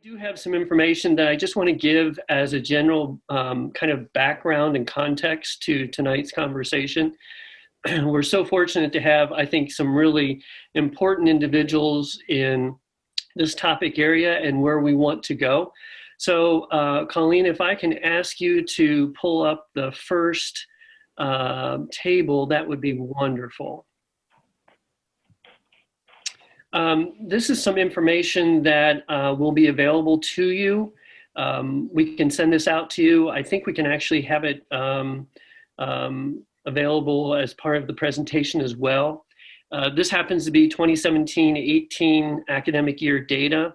do have some information that I just want to give as a general kind of background and context to tonight's conversation. We're so fortunate to have, I think, some really important individuals in this topic area and where we want to go. So, Colleen, if I can ask you to pull up the first table, that would be wonderful. This is some information that will be available to you. We can send this out to you. I think we can actually have it available as part of the presentation as well. This happens to be 2017-18 academic year data,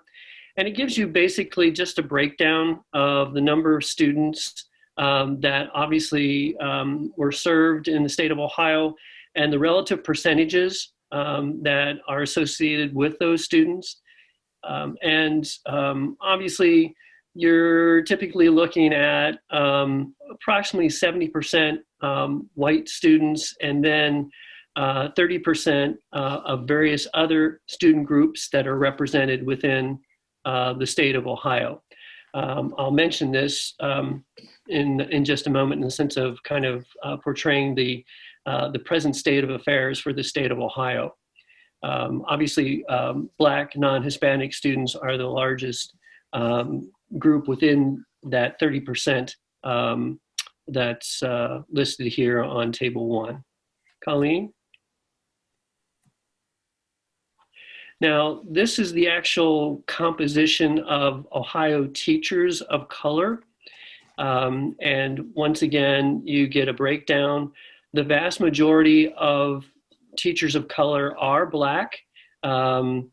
and it gives you basically just a breakdown of the number of students that obviously were served in the state of Ohio and the relative percentages that are associated with those students. Obviously, you're typically looking at approximately 70% white students and then 30% of various other student groups that are represented within the state of Ohio. I'll mention this in just a moment in the sense of kind of portraying the present state of affairs for the state of Ohio. Obviously, Black non-Hispanic students are the largest group within that 30% that's listed here on table 1. Colleen? Now, this is the actual composition of Ohio teachers of color. And once again, you get a breakdown. The vast majority of teachers of color are Black. And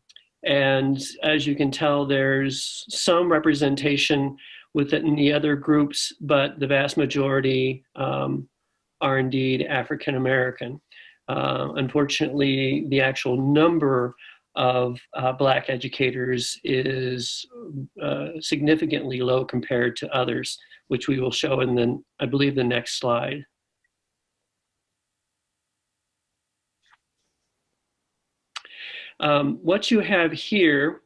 as you can tell, there's some representation within the other groups, but the vast majority are indeed African American. Unfortunately, the actual number of Black educators is significantly low compared to others, which we will show in I believe, the next slide. What you have here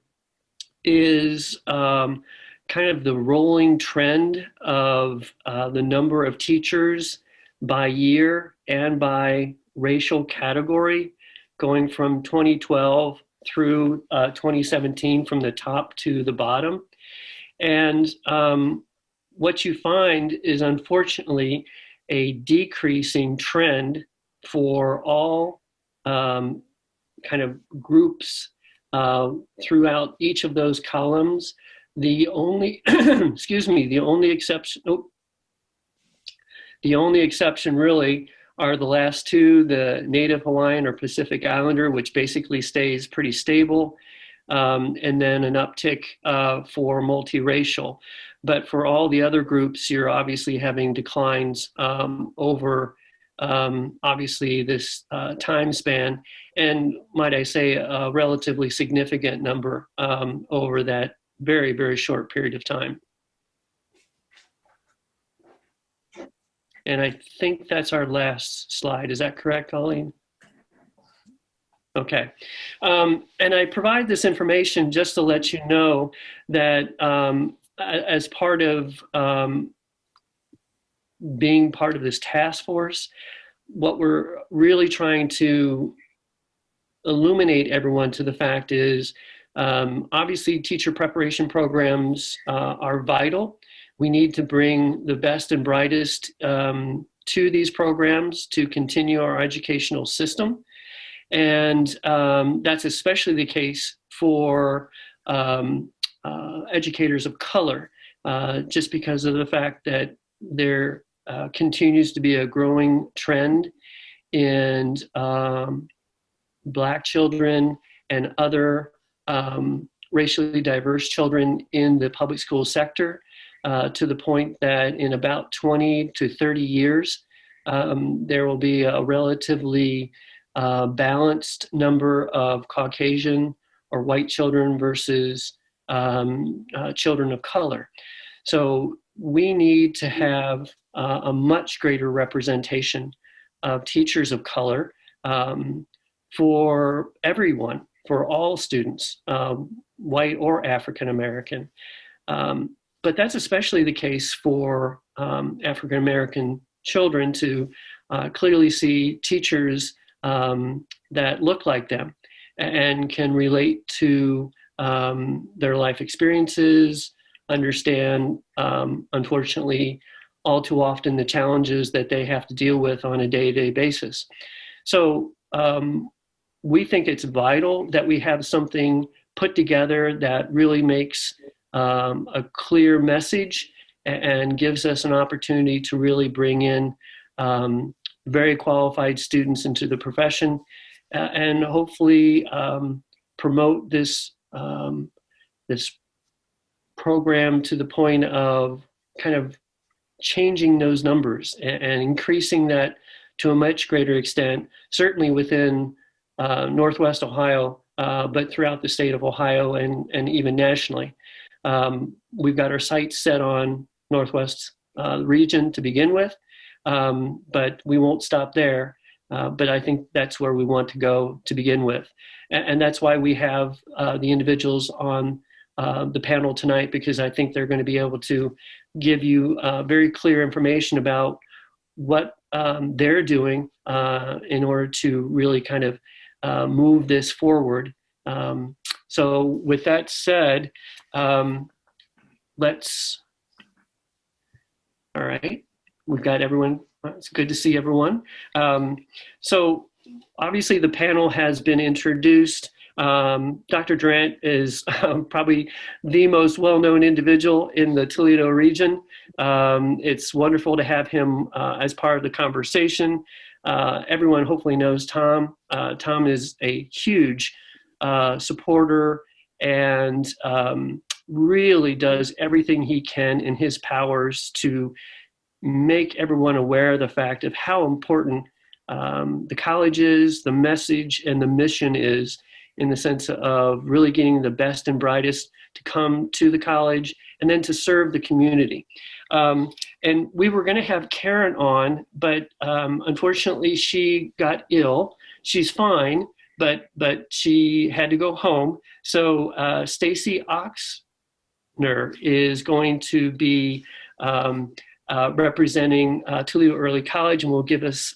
is kind of the rolling trend of the number of teachers by year and by racial category, going from 2012 through 2017 from the top to the bottom. And what you find is, unfortunately, a decreasing trend for all kind of groups throughout each of those columns. The only, excuse me, the only exception really are the last two, the Native Hawaiian or Pacific Islander, which basically stays pretty stable, and then an uptick for multiracial. But for all the other groups, you're obviously having declines over obviously this time span, and might I say a relatively significant number over that very, very short period of time. And I think that's our last slide. Is that correct, Colleen? Okay. And I provide this information just to let you know that as part of being part of this task force, what we're really trying to illuminate everyone to the fact is, obviously teacher preparation programs are vital. We need to bring the best and brightest to these programs to continue our educational system. And that's especially the case for educators of color, just because of the fact that there continues to be a growing trend in Black children and other racially diverse children in the public school sector, to the point that in about 20 to 30 years, there will be a relatively balanced number of Caucasian or white children versus children of color. So we need to have a much greater representation of teachers of color for everyone, for all students, white or African American. But that's especially the case for African American children, to clearly see teachers that look like them and can relate to their life experiences, understand, unfortunately, all too often the challenges that they have to deal with on a day-to-day basis. So we think it's vital that we have something put together that really makes a clear message and gives us an opportunity to really bring in very qualified students into the profession, and hopefully promote this this program to the point of kind of changing those numbers and increasing that to a much greater extent, certainly within Northwest Ohio, but throughout the state of Ohio and even nationally. We've got our sights set on Northwest region to begin with, but we won't stop there. But I think that's where we want to go to begin with. And that's why we have the individuals on the panel tonight, because I think they're going to be able to give you very clear information about what they're doing in order to really kind of move this forward. So with that said, all right, we've got everyone. It's good to see everyone. So obviously the panel has been introduced. Dr. Durant is probably the most well-known individual in the Toledo region. It's wonderful to have him as part of the conversation. Everyone hopefully knows Tom. Tom is a huge supporter and really does everything he can in his powers to make everyone aware of the fact of how important the college is, the message and the mission is, in the sense of really getting the best and brightest to come to the college and then to serve the community. And we were going to have Karen on, but unfortunately she got ill. She's fine, but she had to go home. So Stacey Oxner is going to be representing Toledo Early College, and will give us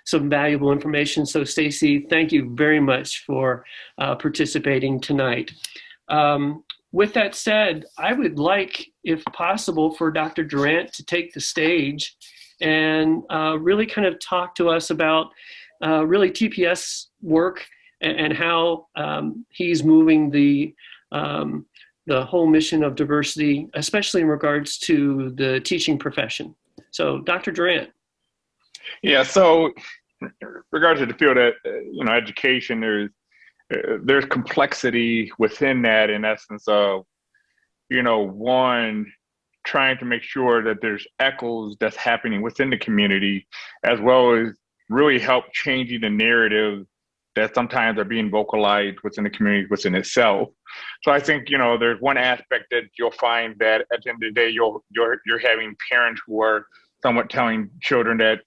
some valuable information. So Stacey, thank you very much for participating tonight. With that said, I would like, if possible, for Dr. Durant to take the stage and really kind of talk to us about really TPS work and how he's moving the whole mission of diversity, especially in regards to the teaching profession. So, Dr. Durant. Yeah, so in regards to the field of education, there's complexity within that, in essence of, one, trying to make sure that there's echoes that's happening within the community, as well as really help changing the narrative that sometimes are being vocalized within the community within itself. So I think, there's one aspect that you'll find that at the end of the day, you're having parents who are somewhat telling children that,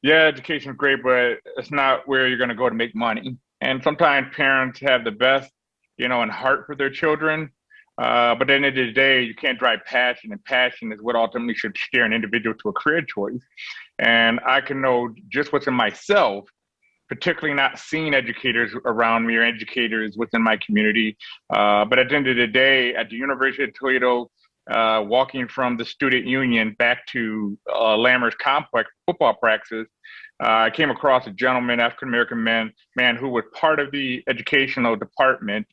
yeah, education is great, but it's not where you're going to go to make money. And sometimes parents have the best, in heart for their children. But at the end of the day, you can't drive passion, and passion is what ultimately should steer an individual to a career choice. And I can know just within myself, particularly not seeing educators around me or educators within my community. But at the end of the day, at the University of Toledo, walking from the student union back to Lammer's complex football practice, I came across a gentleman, African-American man who was part of the educational department.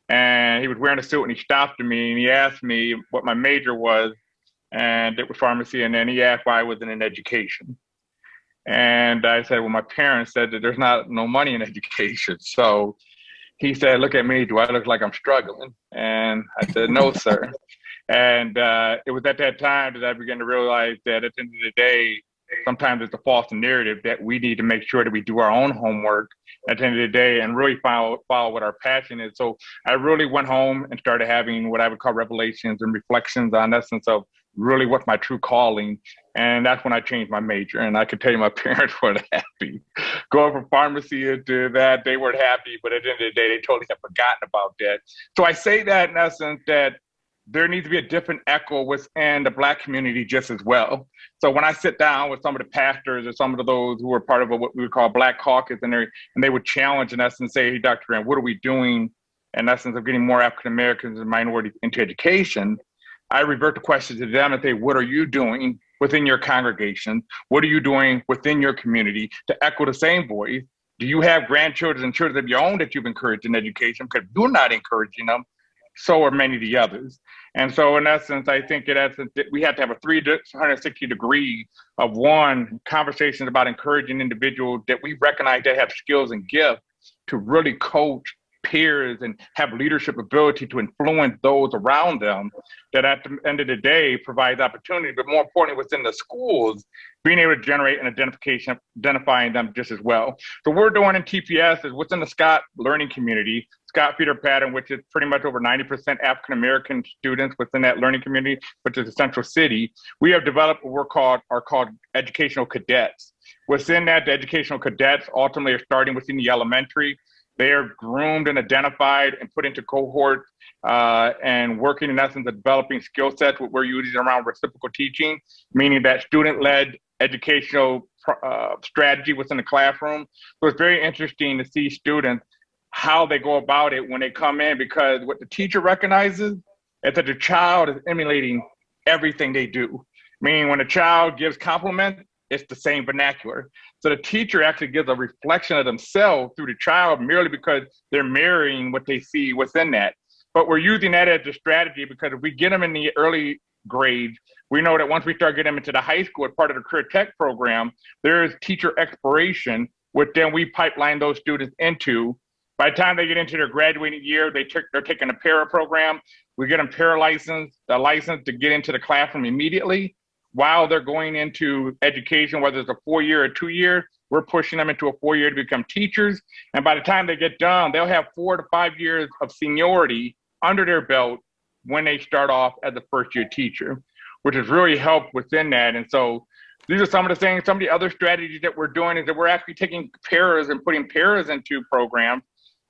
And he was wearing a suit, and he stopped me and he asked me what my major was, and it was pharmacy. And then he asked why I wasn't in education. And I said, well, my parents said that there's no money in education. So he said, look at me, do I look like I'm struggling? And I said, no, sir. And it was at that time that I began to realize that at the end of the day, sometimes it's a false narrative that we need to make sure that we do our own homework at the end of the day and really follow what our passion is. So I really went home and started having what I would call revelations and reflections on the essence of really what's my true calling. And that's when I changed my major. And I could tell you my parents weren't happy. Going from pharmacy into that, they weren't happy. But at the end of the day, they totally have forgotten about that. So I say that in essence that there needs to be a different echo within the Black community just as well. So when I sit down with some of the pastors or some of those who are part of what we would call Black Caucus, and they would challenge in essence, say, hey, Dr. Grant, what are we doing in essence of getting more African Americans and minorities into education? I revert the question to them and say, what are you doing within your congregation? What are you doing within your community to echo the same voice? Do you have grandchildren and children of your own that you've encouraged in education? Because you're not encouraging them, so are many of the others. And so in essence, I think we have to have a 360 degree of one, conversations about encouraging individuals that we recognize that have skills and gifts to really coach peers and have leadership ability to influence those around them, that at the end of the day provides opportunity, but more importantly within the schools, being able to generate an identifying them just as well. So what we're doing in TPS is within the Scott learning community, Scott feeder pattern, which is pretty much over 90% African-American students within that learning community, which is a central city. We have developed what are called educational cadets. Within that, the educational cadets ultimately are starting within the elementary. They are groomed and identified and put into cohort and working in essence of developing skill sets. What we're using around reciprocal teaching, meaning that student-led educational strategy within the classroom. So it's very interesting to see students, how they go about it when they come in, because what the teacher recognizes is that the child is emulating everything they do. Meaning when a child gives compliments, it's the same vernacular. So the teacher actually gives a reflection of themselves through the child merely because they're mirroring what they see within that. But we're using that as a strategy because if we get them in the early grades, we know that once we start getting them into the high school as part of the career tech program, there is teacher exploration, which then we pipeline those students into. By the time they get into their graduating year, they're taking a para program. We get them para license, the license to get into the classroom immediately. While they're going into education, whether it's a 4-year or 2-year, we're pushing them into a 4-year to become teachers. And by the time they get done, they'll have 4 to 5 years of seniority under their belt when they start off as a first-year teacher, which has really helped within that. And so these are some of the things, some of the other strategies that we're doing is that we're actually taking paras and putting paras into programs.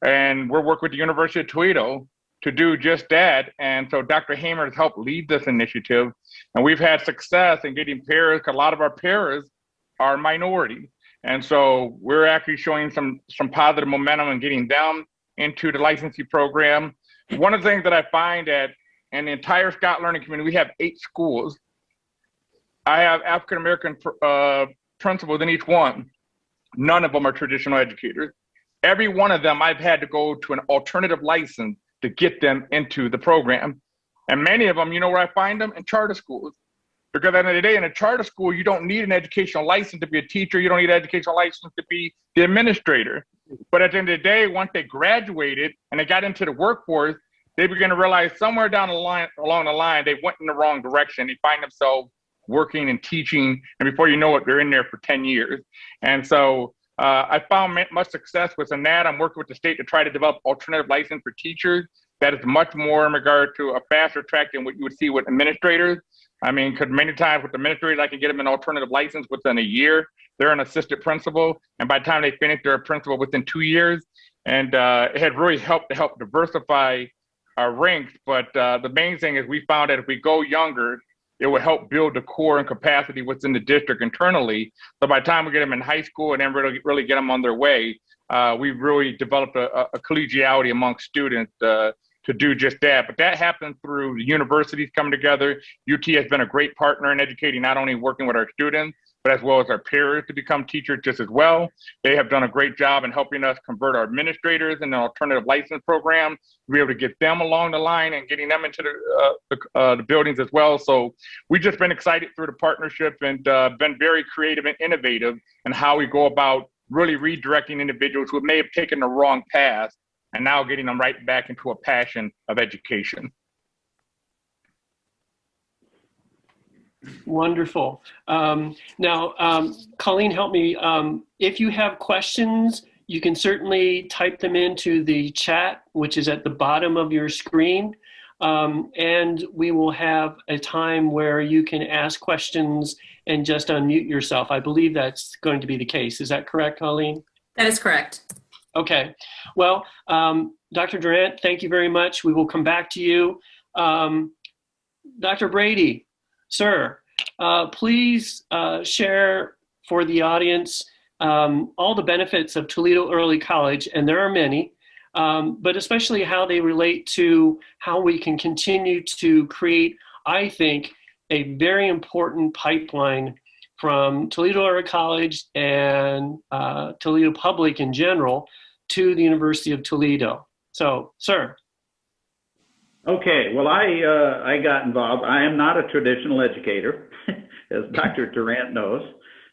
And we're working with the University of Toledo to do just that. And so Dr. Hamer has helped lead this initiative. And we've had success in getting paras, because a lot of our paras are minority. And so we're actually showing some positive momentum in getting them into the licensing program. One of the things that I find that in the entire Scott learning community, we have 8 schools. I have African-American principals in each one. None of them are traditional educators. Every one of them, I've had to go to an alternative license to get them into the program. And many of them, you know where I find them? In charter schools. Because at the end of the day, in a charter school, you don't need an educational license to be a teacher. You don't need an educational license to be the administrator. But at the end of the day, once they graduated and they got into the workforce, they began to realize somewhere down the line, along the line, they went in the wrong direction. They find themselves working and teaching, and before you know it, they're in there for 10 years. And so I found much success within that. I'm working with the state to try to develop alternative license for teachers. That is much more in regard to a faster track than what you would see with administrators. I mean, because many times with administrators, I can get them an alternative license within a year. They're an assistant principal, and by the time they finish, they're a principal within 2 years. And it had really helped to help diversify our ranks. But the main thing is we found that if we go younger, it will help build the core and capacity within the district internally. So by the time we get them in high school and then really get them on their way, we've really developed a collegiality among students to do just that. But that happens through the universities coming together. UT has been a great partner in educating, not only working with our students, but as well as our peers to become teachers just as well. They have done a great job in helping us convert our administrators in an alternative license program, to be able to get them along the line and getting them into the buildings as well. So we've just been excited through the partnership and been very creative and innovative in how we go about really redirecting individuals who may have taken the wrong path and now getting them right back into a passion of education. Wonderful. Now, Colleen, help me. If you have questions, you can certainly type them into the chat, which is at the bottom of your screen. And we will have a time where you can ask questions and just unmute yourself. I believe that's going to be the case. Is that correct, Colleen? That is correct. Okay. Well, Dr. Durant, thank you very much. We will come back to you. Dr. Brady, sir, please share for the audience all the benefits of Toledo Early College, and there are many, but especially how they relate to how we can continue to create, I think, a very important pipeline from Toledo Early College and Toledo Public in general to the University of Toledo. So, sir. Okay, well, I got involved. I am not a traditional educator, as Dr. Durant knows,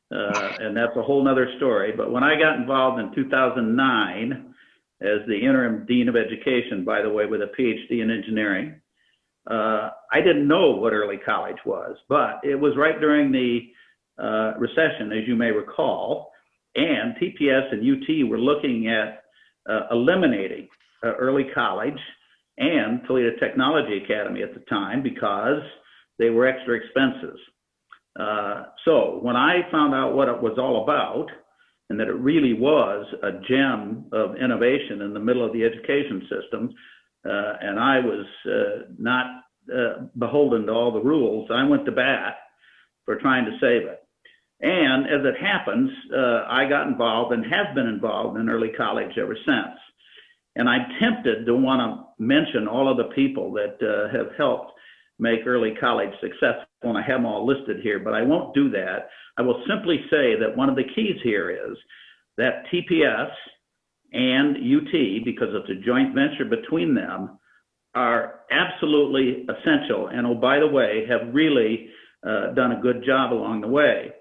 and that's a whole nother story. But when I got involved in 2009 as the interim dean of education, by the way, with a PhD in engineering, I didn't know what early college was, but it was right during the recession, as you may recall, and TPS and UT were looking at eliminating early college and Toledo Technology Academy at the time because they were extra expenses. So when I found out what it was all about and that it really was a gem of innovation in the middle of the education system, and I was not beholden to all the rules, I went to bat for trying to save it. And as it happens, I got involved and have been involved in early college ever since. And I'm tempted to want to mention all of the people that have helped make early college successful, and I have them all listed here, but I won't do that. I will simply say that one of the keys here is that TPS and UT, because it's a joint venture between them, are absolutely essential, and oh, by the way, have really done a good job along the way.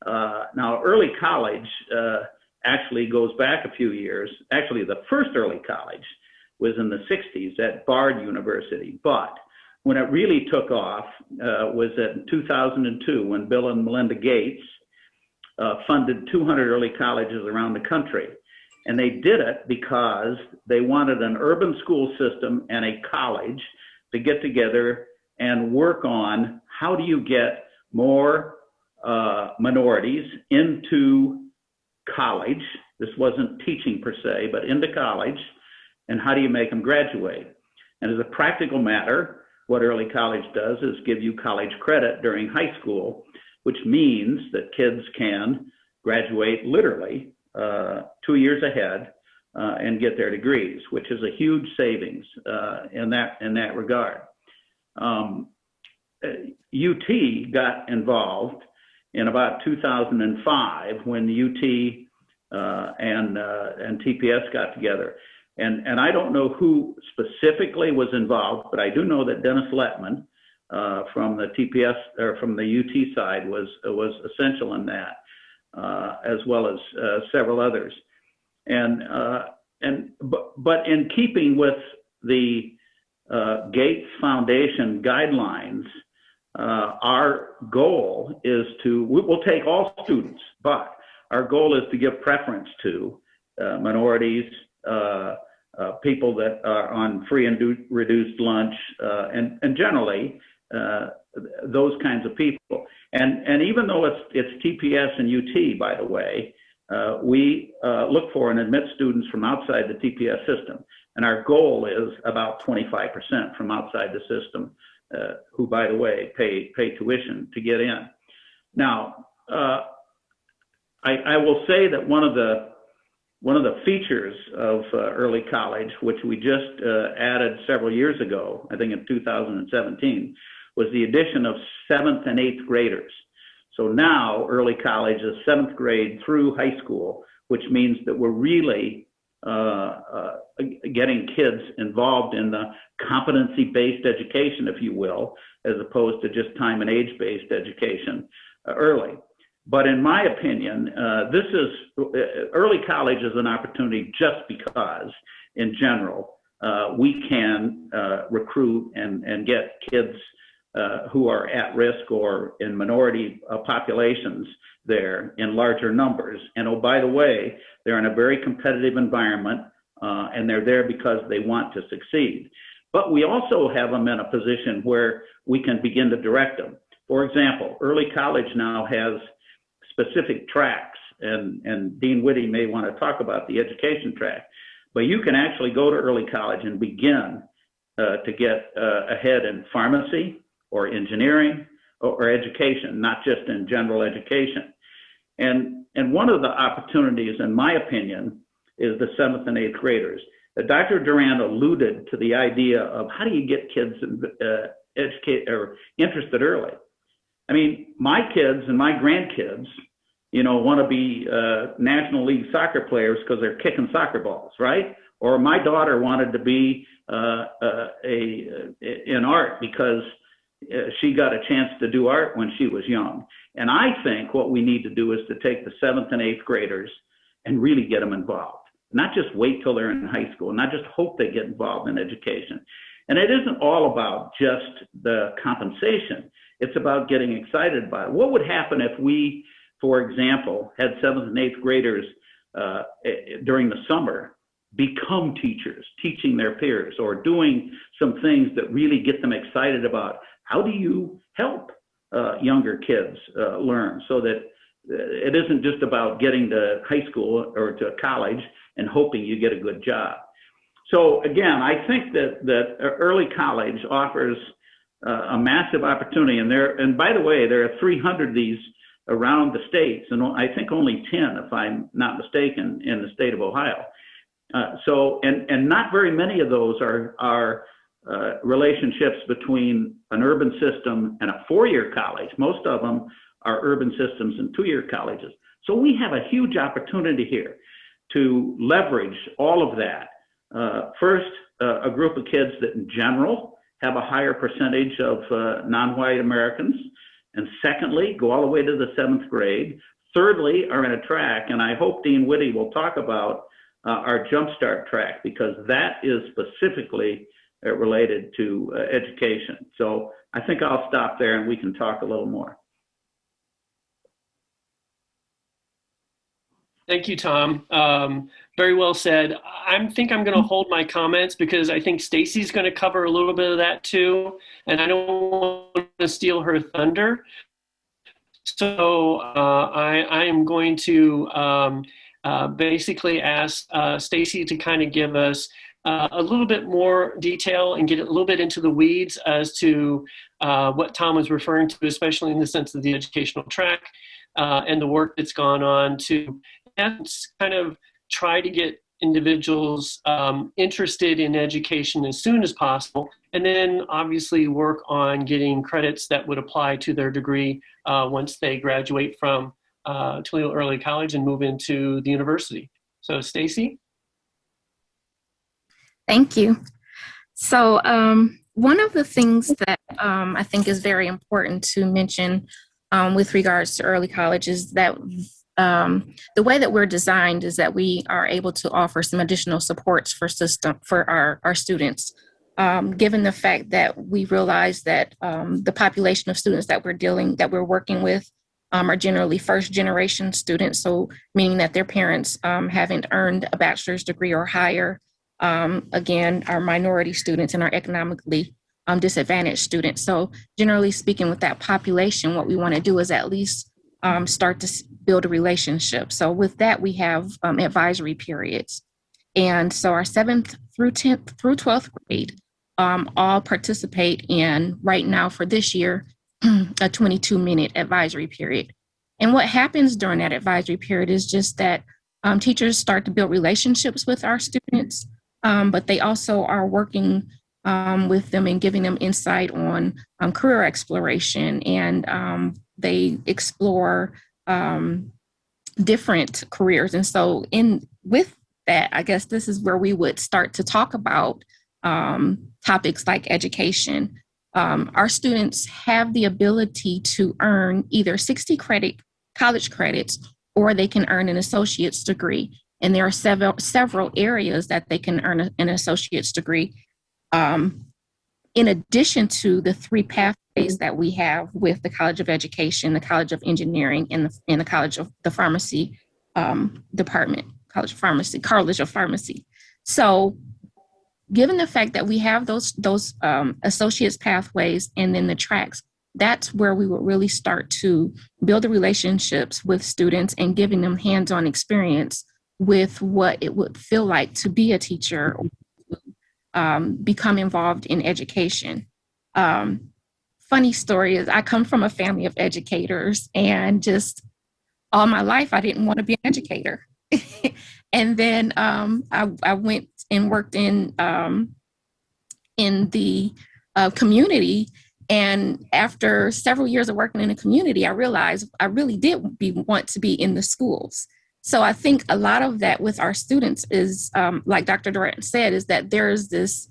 Now, early college actually goes back a few years. Actually, the first early college was in the 60s at Bard University. But when it really took off was in 2002 when Bill and Melinda Gates funded 200 early colleges around the country. And they did it because they wanted an urban school system and a college to get together and work on how do you get more minorities into college. This wasn't teaching per se, but into college, and how do you make them graduate? And as a practical matter, what early college does is give you college credit during high school, which means that kids can graduate literally 2 years ahead and get their degrees, which is a huge savings in that regard. UT got involved in about 2005 when UT and TPS got together. And I don't know who specifically was involved, but I do know that Dennis Letman from the TPS or from the UT side was essential in that, as well as several others. But in keeping with the Gates Foundation guidelines, our goal is we'll take all students, but our goal is to give preference to minorities, people that are on free and reduced lunch, and generally those kinds of people. And even though it's TPS and UT, by the way, we look for and admit students from outside the TPS system. And our goal is about 25% from outside the system, who, by the way, pay tuition to get in. Now, I will say that one of the features of early college, which we just added several years ago, I think in 2017, was the addition of 7th and 8th graders. So now early college is 7th grade through high school, which means that we're really getting kids involved in the competency-based education, if you will, as opposed to just time and age-based education early. But in my opinion, early college is an opportunity just because, in general, we can recruit and get kids who are at risk or in minority populations there in larger numbers. And oh, by the way, they're in a very competitive environment, and they're there because they want to succeed. But we also have them in a position where we can begin to direct them. For example, early college now has specific tracks, and Dean Whitty may want to talk about the education track, but you can actually go to early college and begin to get ahead in pharmacy, or engineering or education, not just in general education. And one of the opportunities, in my opinion, is the 7th and 8th graders. Dr. Durant alluded to the idea of how do you get kids interested early. I mean, my kids and my grandkids, want to be National League soccer players because they're kicking soccer balls, right? Or my daughter wanted to be in art because she got a chance to do art when she was young. And I think what we need to do is to take the 7th and 8th graders and really get them involved. Not just wait till they're in high school, not just hope they get involved in education. And it isn't all about just the compensation. It's about getting excited about it. What would happen if we, for example, had 7th and 8th graders during the summer become teachers, teaching their peers, or doing some things that really get them excited about how do you help younger kids learn, so that it isn't just about getting to high school or to college and hoping you get a good job. So again, I think that early college offers a massive opportunity. And by the way, there are 300 of these around the states, and I think only 10, if I'm not mistaken, in the state of Ohio. And not very many of those are relationships between an urban system and a 4-year college. Most of them are urban systems and 2-year colleges. So we have a huge opportunity here to leverage all of that. First, a group of kids that in general have a higher percentage of non-white Americans. And secondly, go all the way to the 7th grade. Thirdly, are in a track, and I hope Dean Whitty will talk about our Jumpstart track, because that is specifically related to education. So I think I'll stop there and we can talk a little more. Thank you, Tom. Very well said. I think I'm going to hold my comments because I think Stacey's going to cover a little bit of that too, and I don't want to steal her thunder. So I am going to basically ask Stacey to kind of give us a little bit more detail and get a little bit into the weeds as to what Tom was referring to, especially in the sense of the educational track and the work that's gone on to kind of try to get individuals interested in education as soon as possible, and then obviously work on getting credits that would apply to their degree once they graduate from Toledo Early College and move into the university. So Stacey? Thank you. So one of the things that I think is very important to mention with regards to early college is that the way that we're designed is that we are able to offer some additional supports for our students, given the fact that we realize that the population of students that we're working with are generally first generation students. So meaning that their parents haven't earned a bachelor's degree or higher. Again, our minority students and our economically disadvantaged students. So generally speaking, with that population, what we want to do is at least start to build a relationship. So with that, we have advisory periods. And so our 7th through 10th through 12th grade all participate in, right now for this year, a 22-minute advisory period. And what happens during that advisory period is just that teachers start to build relationships with our students, but they also are working with them and giving them insight on career exploration, and they explore different careers. And so with that, I guess this is where we would start to talk about topics like education. Our students have the ability to earn either 60 college credits, or they can earn an associate's degree. And there are several areas that they can earn an associate's degree, in addition to the 3 pathways that we have with the College of Education, the College of Engineering, and the College of the Pharmacy department, College of Pharmacy. So given the fact that we have those associates pathways and then the tracks, that's where we would really start to build the relationships with students and giving them hands-on experience with what it would feel like to be a teacher, or become involved in education. funny story is I come from a family of educators, and just all my life I didn't want to be an educator. And then I went and worked in the community. And after several years of working in the community, I realized I really did want to be in the schools. So I think a lot of that with our students is, like Dr. Durant said, is that there's this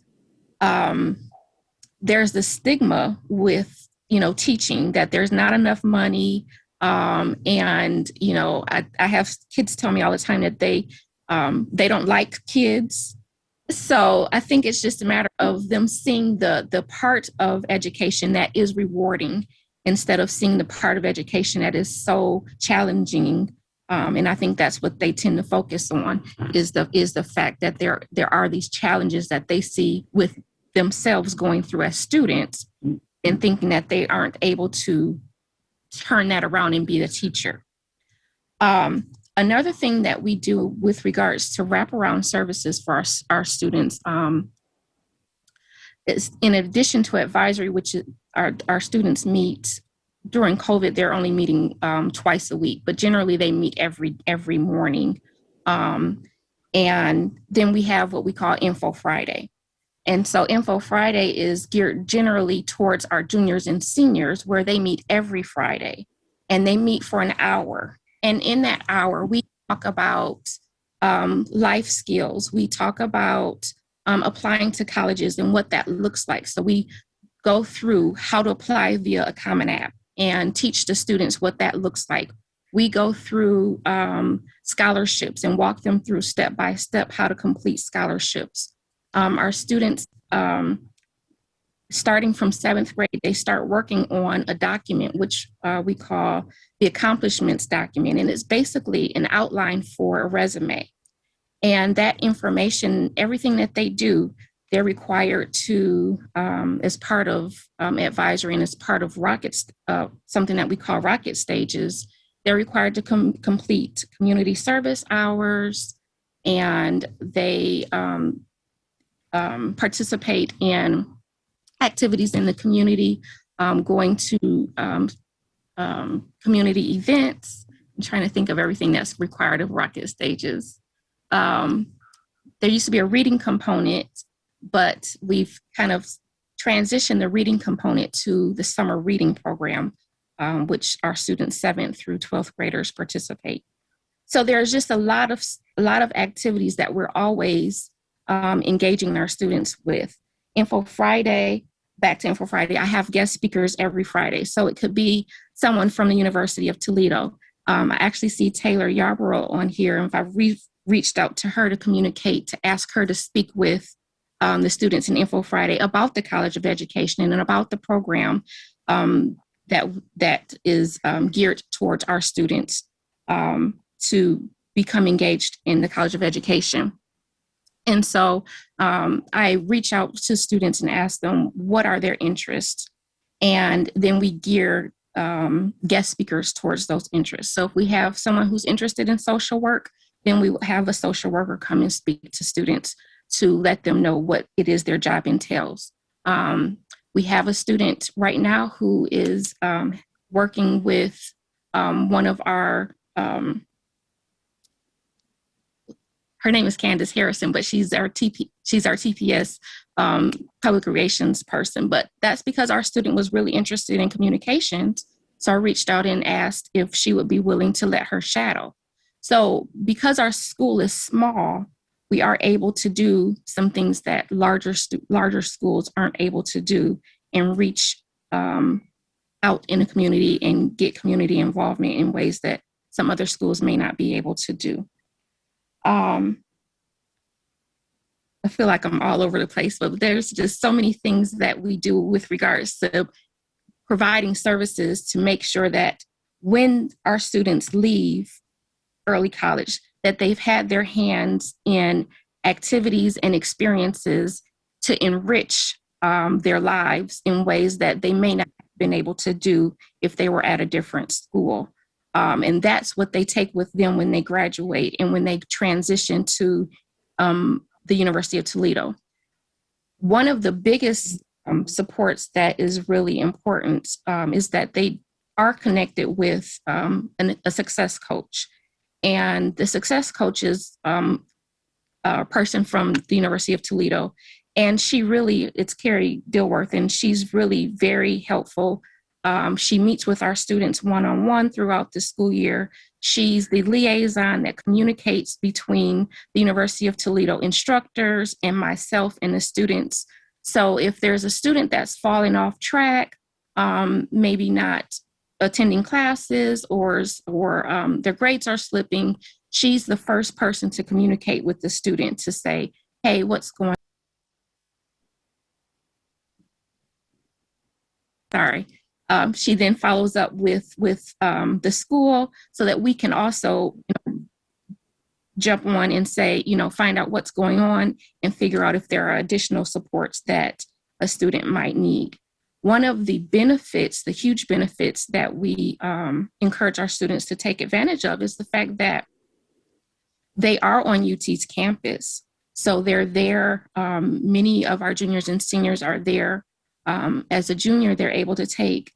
stigma with, teaching, that there's not enough money. And, I have kids tell me all the time that they don't like kids. So I think it's just a matter of them seeing the part of education that is rewarding, instead of seeing the part of education that is so challenging. And I think that's what they tend to focus on, is the fact that there are these challenges that they see with themselves going through as students, and thinking that they aren't able to turn that around and be the teacher. Another thing that we do with regards to wraparound services for our students is, in addition to advisory, which our students meet during COVID, they're only meeting twice a week, but generally they meet every morning. And then we have what we call Info Friday. And so Info Friday is geared generally towards our juniors and seniors, where they meet every Friday, and they meet for an hour. And in that hour, we talk about life skills. We talk about applying to colleges and what that looks like. So we go through how to apply via a Common App and teach the students what that looks like. We go through scholarships and walk them through step by step how to complete scholarships. Our students, starting from 7th grade, they start working on a document, which we call the accomplishments document. And it's basically an outline for a resume. And that information, everything that they do, they're required to, as part of advisory and as part of something that we call rocket stages, they're required to complete community service hours, and they participate in activities in the community, going to community events. I'm trying to think of everything that's required of rocket stages. There used to be a reading component, but we've kind of transitioned the reading component to the summer reading program, which our students 7th through 12th graders participate. So there's just a lot of activities that we're always engaging our students with. Info Friday, back to Info Friday, I have guest speakers every Friday. So it could be someone from the University of Toledo. I actually see Taylor Yarborough on here, and if I reached out to her to communicate, to ask her to speak with the students in Info Friday about the College of Education and about the program that is geared towards our students to become engaged in the College of Education. And so I reach out to students and ask them what are their interests, and then we gear guest speakers towards those interests. So if we have someone who's interested in social work, then we will have a social worker come and speak to students to let them know what it is their job entails. We have a student right now who is working with one of our her name is Candace Harrison, but she's our TPS public relations person. But that's because our student was really interested in communications. So I reached out and asked if she would be willing to let her shadow. So because our school is small, we are able to do some things that larger schools aren't able to do, and reach out in the community and get community involvement in ways that some other schools may not be able to do. I feel like I'm all over the place, but there's just so many things that we do with regards to providing services to make sure that when our students leave early college, that they've had their hands in activities and experiences to enrich their lives in ways that they may not have been able to do if they were at a different school. And that's what they take with them when they graduate and when they transition to the University of Toledo. One of the biggest supports that is really important is that they are connected with a success coach. And the success coach is a person from the University of Toledo. And it's Carrie Dilworth, and she's really very helpful. She meets with our students one-on-one throughout the school year. She's the liaison that communicates between the University of Toledo instructors and myself and the students. So if there's a student that's falling off track, maybe not attending classes or their grades are slipping, she's the first person to communicate with the student to say, hey, what's going on? Sorry. She then follows up with the school so that we can also jump on and say, find out what's going on and figure out if there are additional supports that a student might need. One of the benefits, the huge benefits that we encourage our students to take advantage of is the fact that they are on UT's campus. So they're there. Many of our juniors and seniors are there. As a junior, they're able to take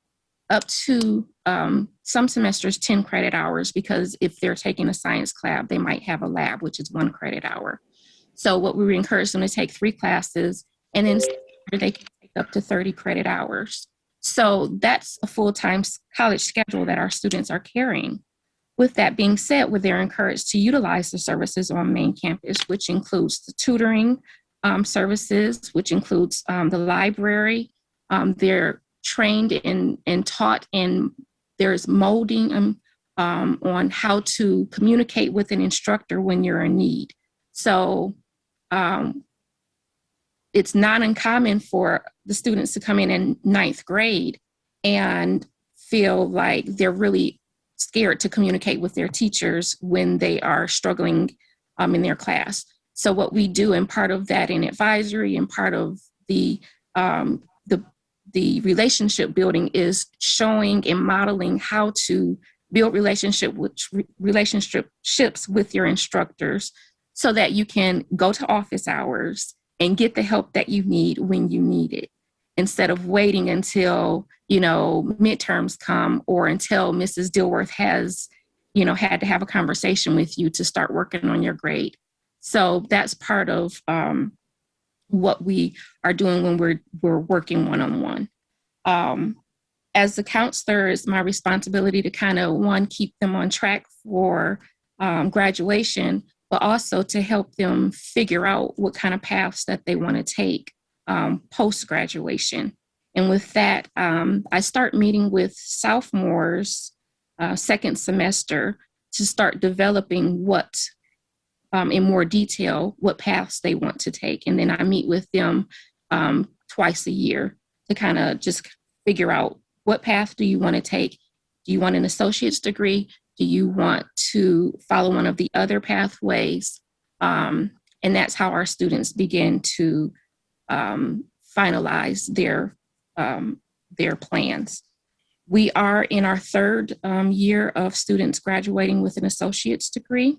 up to some semesters 10 credit hours, because if they're taking a science lab, they might have a lab, which is 1 credit hour. So what we encourage them to take 3 classes, and then they can take up to 30 credit hours. So that's a full-time college schedule that our students are carrying. With that being said, they're encouraged to utilize the services on main campus, which includes the tutoring services, which includes the library. They're trained and taught, and there's molding on how to communicate with an instructor when you're in need. So it's not uncommon for the students to come in 9th grade and feel like they're really scared to communicate with their teachers when they are struggling in their class. So what we do, and part of that in advisory and part of the relationship building, is showing and modeling how to build relationships with your instructors so that you can go to office hours and get the help that you need when you need it, instead of waiting until, midterms come or until Mrs. Dilworth has, had to have a conversation with you to start working on your grade. So that's part of what we are doing when we're working one-on-one. As the counselor, it's my responsibility to kind of, keep them on track for graduation, but also to help them figure out what kind of paths that they want to take post-graduation. And with that, I start meeting with sophomores second semester to start developing in more detail, what paths they want to take. And then I meet with them twice a year to kind of just figure out, what path do you want to take? Do you want an associate's degree? Do you want to follow one of the other pathways? And that's how our students begin to finalize their plans. We are in our 3rd year of students graduating with an associate's degree.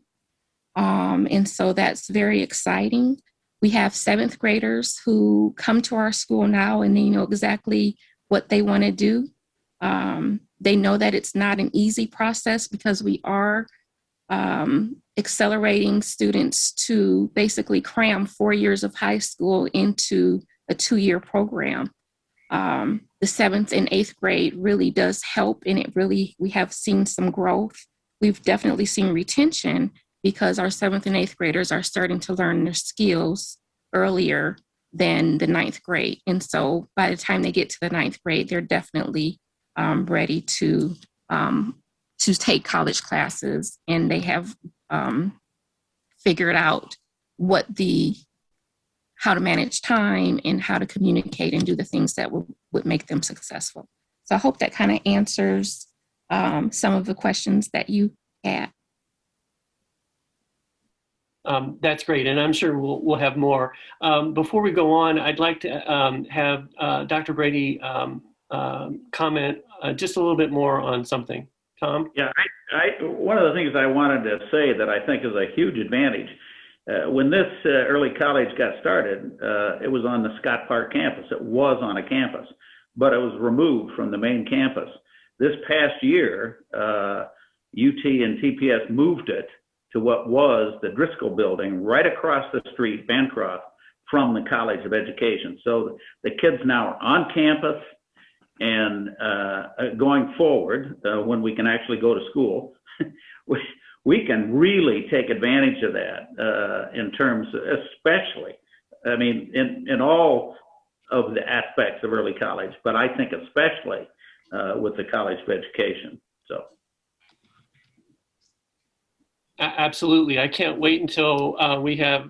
And so that's very exciting. We have 7th graders who come to our school now, and they know exactly what they want to do. They know that it's not an easy process, because we are accelerating students to basically cram 4 years of high school into a 2-year program. The 7th and 8th grade really does help, and we have seen some growth. We've definitely seen retention, because our 7th and 8th graders are starting to learn their skills earlier than the 9th grade. And so by the time they get to the 9th grade, they're definitely ready to take college classes, and they have figured out how to manage time and how to communicate and do the things that would make them successful. So I hope that kind of answers some of the questions that you had. That's great, and I'm sure we'll have more. Before we go on, I'd like to have Dr. Brady comment just a little bit more on something. Tom? Yeah, one of the things I wanted to say that I think is a huge advantage When this early college got started, it was on the Scott Park campus. It was on a campus, but it was removed from the main campus. This past year, UT and TPS moved it to what was the Driscoll building right across the street, Bancroft, from the College of Education. So the kids now are on campus, and going forward, when we can actually go to school, we can really take advantage of that in terms, especially, I mean, in all of the aspects of early college, but I think especially with the College of Education. So. Absolutely. I can't wait until we have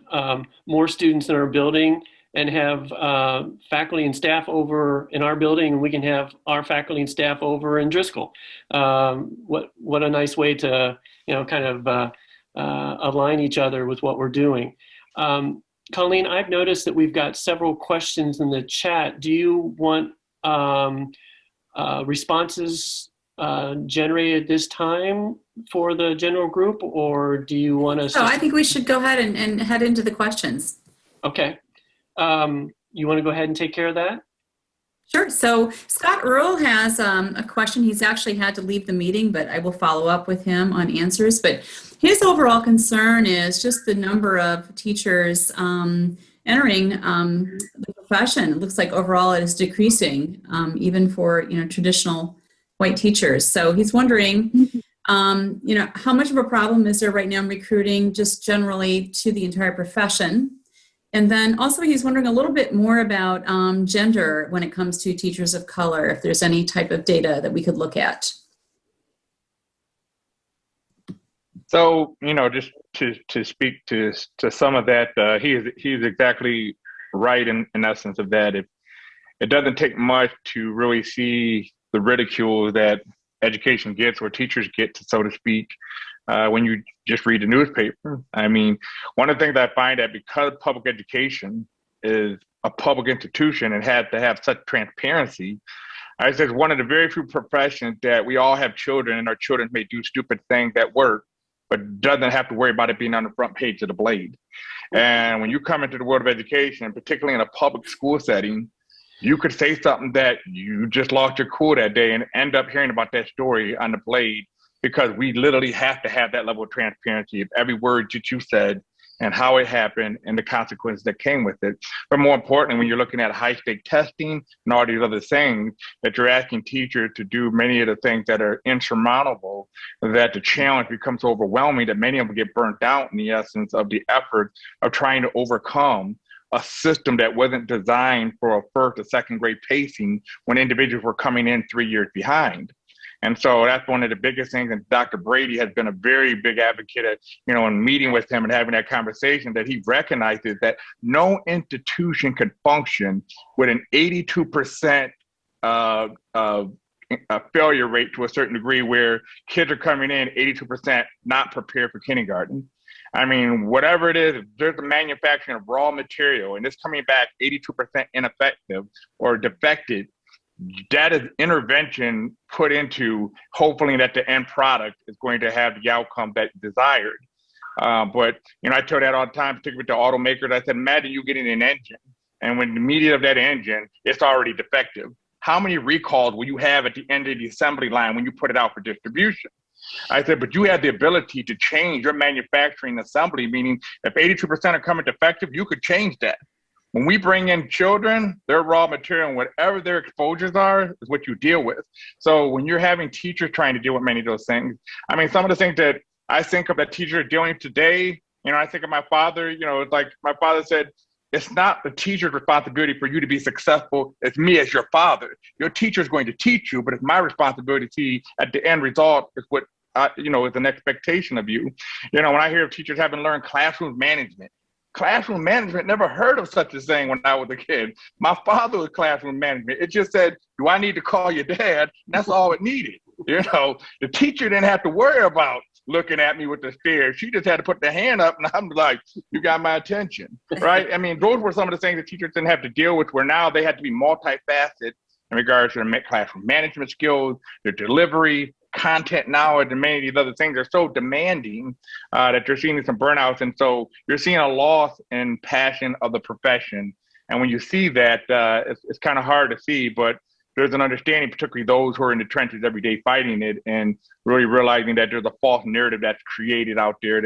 more students in our building and have faculty and staff over in our building, and we can have our faculty and staff over in Driscoll. What a nice way to, kind of align each other with what we're doing. Colleen, I've noticed that we've got several questions in the chat. Do you want responses generated at this time for the general group, or do you want us? I think we should go ahead and head into the questions. Okay. You want to go ahead and take care of that? Sure. So Scott Earl has a question. He's actually had to leave the meeting, but I will follow up with him on answers. But his overall concern is just the number of teachers entering the profession. It looks like overall it is decreasing, even for traditional white teachers. So he's wondering, how much of a problem is there right now in recruiting just generally to the entire profession? And then also he's wondering a little bit more about gender when it comes to teachers of color, if there's any type of data that we could look at. So, just to speak to some of that, he's exactly right in essence of that. It doesn't take much to really see the ridicule that education gets, or teachers get, so to speak, when you just read the newspaper. I mean, one of the things I find that because public education is a public institution and had to have such transparency, I say it's one of the very few professions that we all have children, and our children may do stupid things at work, but doesn't have to worry about it being on the front page of the Blade. And when you come into the world of education, particularly in a public school setting, you could say something that you just lost your cool that day and end up hearing about that story on the Blade, because we literally have to have that level of transparency of every word that you said and how it happened and the consequences that came with it. But more importantly, when you're looking at high-stake testing and all these other things, that you're asking teachers to do many of the things that are insurmountable, that the challenge becomes so overwhelming that many of them get burnt out in the essence of the effort of trying to overcome a system that wasn't designed for a first or second grade pacing when individuals were coming in 3 years behind. And so that's one of the biggest things. And Dr. Brady has been a very big advocate at, in meeting with him and having that conversation, that he recognizes that no institution could function with an 82% failure rate to a certain degree, where kids are coming in 82% not prepared for kindergarten. I mean, whatever it is, if there's a manufacturing of raw material and it's coming back 82% ineffective or defective, that is intervention put into hopefully that the end product is going to have the outcome that's desired. But, I tell that all the time, particularly with the automakers. I said, imagine you getting an engine, and when the media of that engine, it's already defective. How many recalls will you have at the end of the assembly line when you put it out for distribution? I said, but you have the ability to change your manufacturing assembly, meaning if 82% are coming defective, you could change that. When we bring in children, their raw material and whatever their exposures are is what you deal with. So when you're having teachers trying to deal with many of those things, I mean, some of the things that I think of that teachers are dealing with today, I think of my father, it's like my father said, it's not the teacher's responsibility for you to be successful. It's me as your father. Your teacher is going to teach you, but it's my responsibility to see at the end result is what, is an expectation of you. When I hear of teachers having learned classroom management, never heard of such a thing when I was a kid. My father was classroom management. It just said, do I need to call your dad? And that's all it needed. The teacher didn't have to worry about looking at me with the stare. She just had to put the hand up, and I'm like, you got my attention, right? I mean, those were some of the things that teachers didn't have to deal with, where now they had to be multifaceted in regards to their classroom management skills, their delivery, content knowledge and many of these other things are so demanding that you're seeing some burnouts. And so you're seeing a loss in passion of the profession. And when you see that, it's kind of hard to see, but there's an understanding, particularly those who are in the trenches every day fighting it, and really realizing that there's a false narrative that's created out there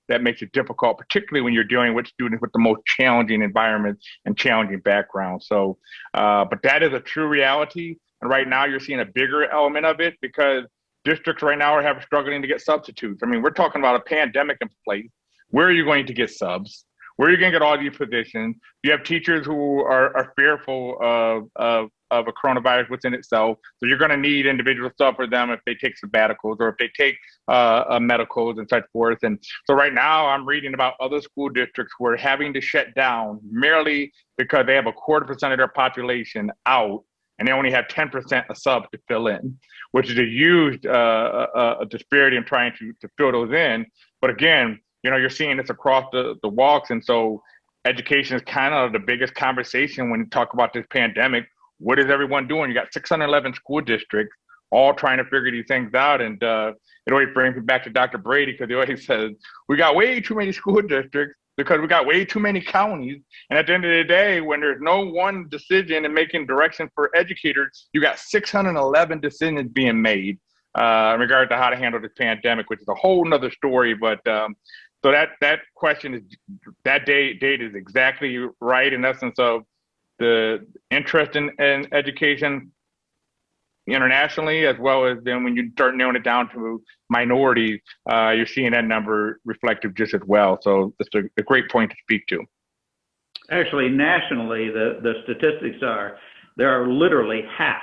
that makes it difficult, particularly when you're dealing with students with the most challenging environments and challenging backgrounds. So, but that is a true reality. And right now you're seeing a bigger element of it because districts right now are struggling to get substitutes. I mean, we're talking about a pandemic in place. Where are you going to get subs? Where are you going to get all these positions? You have teachers who are fearful of a coronavirus within itself. So you're going to need individual stuff for them if they take sabbaticals or if they take medicals and such forth. And so right now I'm reading about other school districts who are having to shut down merely because they have 0.25% of their population out and they only have 10% of subs to fill in, which is a huge disparity in trying to fill those in. But again, you're seeing this across the walks. And so education is kind of the biggest conversation when you talk about this pandemic. What is everyone doing? You got 611 school districts all trying to figure these things out. And it always brings me back to Dr. Brady because he always says, we got way too many school districts because we got way too many counties. And at the end of the day, when there's no one decision and making direction for educators, you got 611 decisions being made in regard to how to handle this pandemic, which is a whole nother story. But so that question is, that date is exactly right in essence of the interest in education internationally, as well as then when you start narrowing it down to minorities, you're seeing that number reflective just as well. So it's a great point to speak to. Actually, nationally, the statistics are there are literally half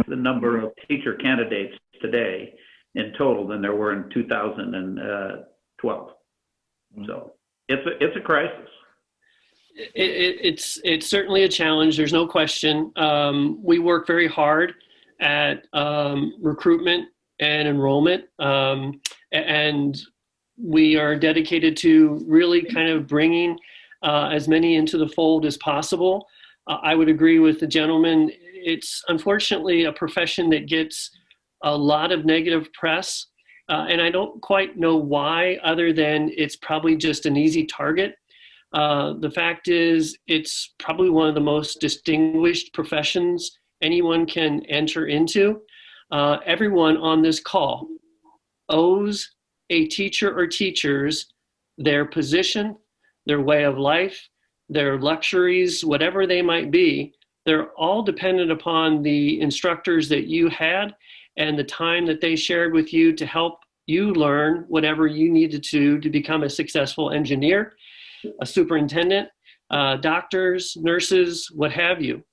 the number of teacher candidates today in total than there were in 2012. So it's a crisis. It's certainly a challenge. There's no question. We work very hard at recruitment and enrollment, and we are dedicated to really kind of bringing as many into the fold as possible. I would agree with the gentleman. It's unfortunately a profession that gets a lot of negative press, and I don't quite know why, other than it's probably just an easy target. The fact is, it's probably one of the most distinguished professions anyone can enter into. Everyone on this call owes a teacher or teachers their position, their way of life, their luxuries, whatever they might be. They're all dependent upon the instructors that you had and the time that they shared with you to help you learn whatever you needed to become a successful engineer, a superintendent, doctors, nurses, what have you.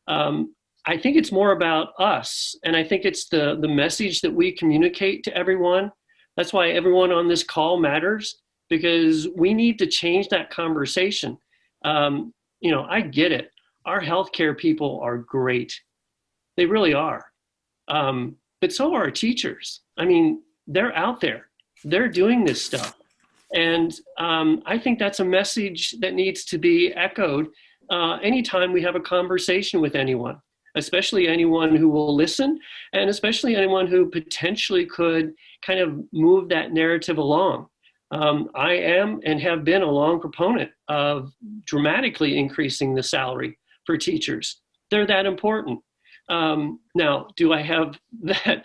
I think it's more about us, and I think it's the message that we communicate to everyone. That's why everyone on this call matters, because we need to change that conversation. I get it. Our healthcare people are great. They really are. But so are our teachers. I mean, they're out there. They're doing this stuff. And I think that's a message that needs to be echoed anytime we have a conversation with anyone, especially anyone who will listen, and especially anyone who potentially could kind of move that narrative along. I am and have been a long proponent of dramatically increasing the salary for teachers. They're that important. Now, do I have that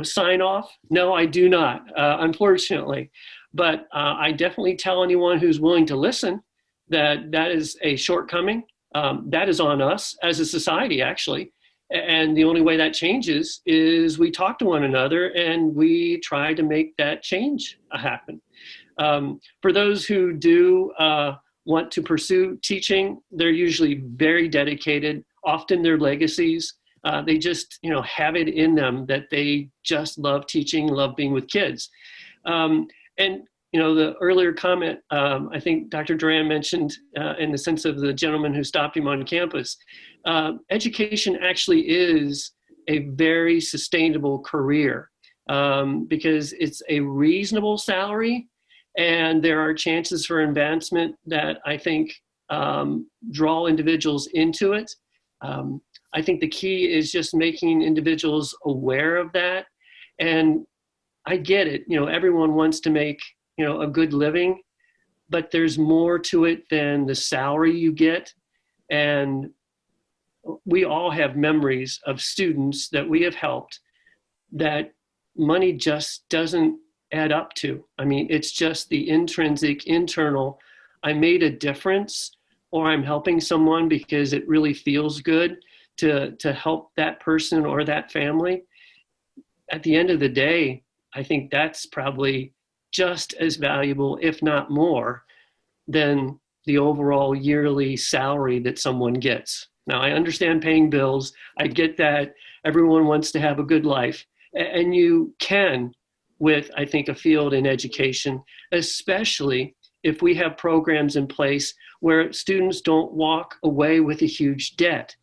sign off? No, I do not, unfortunately. But I definitely tell anyone who's willing to listen that is a shortcoming. That is on us as a society, actually. And the only way that changes is we talk to one another and we try to make that change happen. For those who do want to pursue teaching, they're usually very dedicated. Often their legacies, they just have it in them that they just love teaching, love being with kids. And the earlier comment, I think Dr. Durant mentioned in the sense of the gentleman who stopped him on campus, education actually is a very sustainable career because it's a reasonable salary and there are chances for advancement that I think draw individuals into it. I think the key is just making individuals aware of that. And I get it, everyone wants to make, a good living, but there's more to it than the salary you get. And we all have memories of students that we have helped that money just doesn't add up to. I mean, it's just the intrinsic, internal, I made a difference, or I'm helping someone because it really feels good to help that person or that family. At the end of the day, I think that's probably just as valuable, if not more, than the overall yearly salary that someone gets. Now, I understand paying bills. I get that everyone wants to have a good life. And you can with, I think, a field in education, especially if we have programs in place where students don't walk away with a huge debt.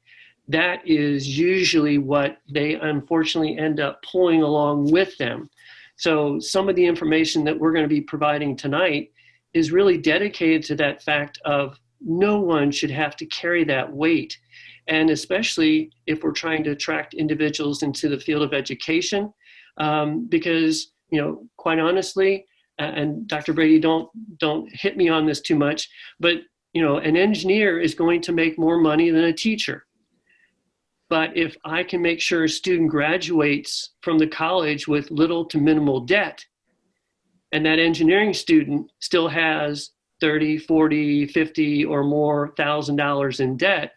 That is usually what they unfortunately end up pulling along with them. So some of the information that we're going to be providing tonight is really dedicated to that fact of no one should have to carry that weight. And especially if we're trying to attract individuals into the field of education, because, quite honestly, and Dr. Brady, don't hit me on this too much, but, an engineer is going to make more money than a teacher. But if I can make sure a student graduates from the college with little to minimal debt, and that engineering student still has 30, 40, 50 or more $1,000 in debt,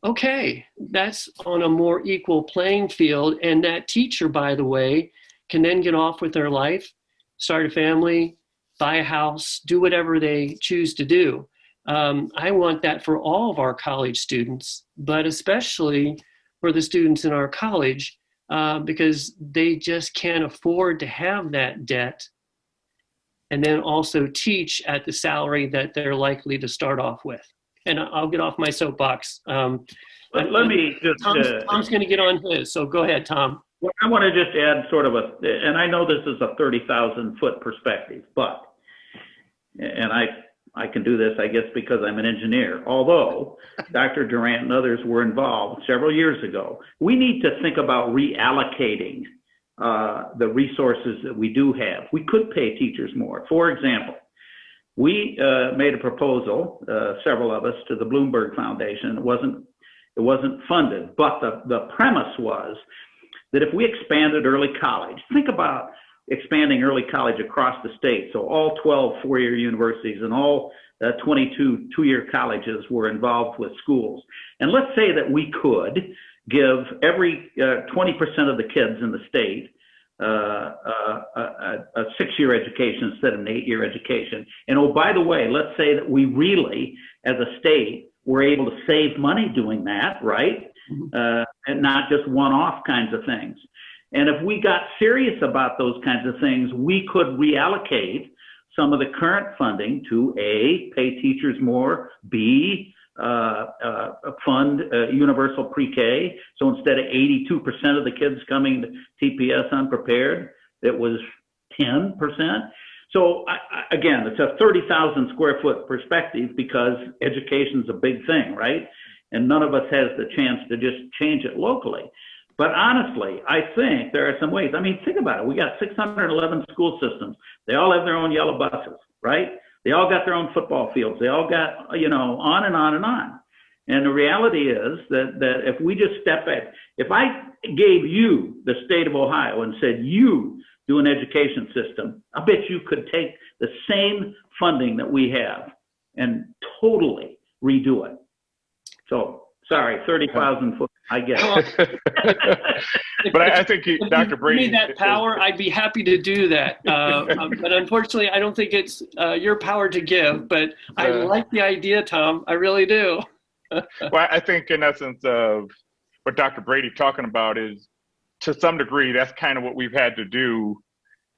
okay, that's on a more equal playing field. And that teacher, by the way, can then get off with their life, start a family, buy a house, do whatever they choose to do. I want that for all of our college students, but especially for the students in our college, because they just can't afford to have that debt and then also teach at the salary that they're likely to start off with. And I'll get off my soapbox. Let me just... Tom's going to get on his, so go ahead, Tom. Well, I want to just add sort of and I know this is a 30,000-foot perspective, and I can do this, I guess, because I'm an engineer. Although Dr. Durant and others were involved several years ago, we need to think about reallocating the resources that we do have. We could pay teachers more. For example, we made a proposal, several of us, to the Bloomberg Foundation. It wasn't funded, but the premise was that if we expanded early college, think about expanding early college across the state. So all 12 four-year universities and all 22 two-year colleges were involved with schools. And let's say that we could give every 20% of the kids in the state a 6-year education instead of an 8-year education. And oh, by the way, let's say that we really, as a state, were able to save money doing that, right? And not just one-off kinds of things. And if we got serious about those kinds of things, we could reallocate some of the current funding to A, pay teachers more, B, fund universal pre-K. So instead of 82% of the kids coming to TPS unprepared, it was 10%. So again, it's a 30,000 square foot perspective because education's a big thing, right? And none of us has the chance to just change it locally. But honestly, I think there are some ways. I mean, think about it. We got 611 school systems. They all have their own yellow buses, right? They all got their own football fields. They all got, on and on and on. And the reality is that if we just step back, if I gave you the state of Ohio and said, you do an education system, I bet you could take the same funding that we have and totally redo it. So, sorry, 30,000 foot, I guess. But I think Dr. Brady... If you need that power, I'd be happy to do that. But unfortunately, I don't think it's your power to give, but I like the idea, Tom. I really do. Well, I think in essence of what Dr. Brady talking about is, to some degree, that's kind of what we've had to do,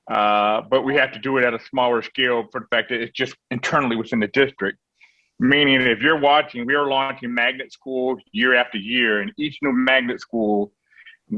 but we have to do it at a smaller scale for the fact that it's just internally within the district. Meaning, if you're watching, we are launching magnet schools year after year, and each new magnet school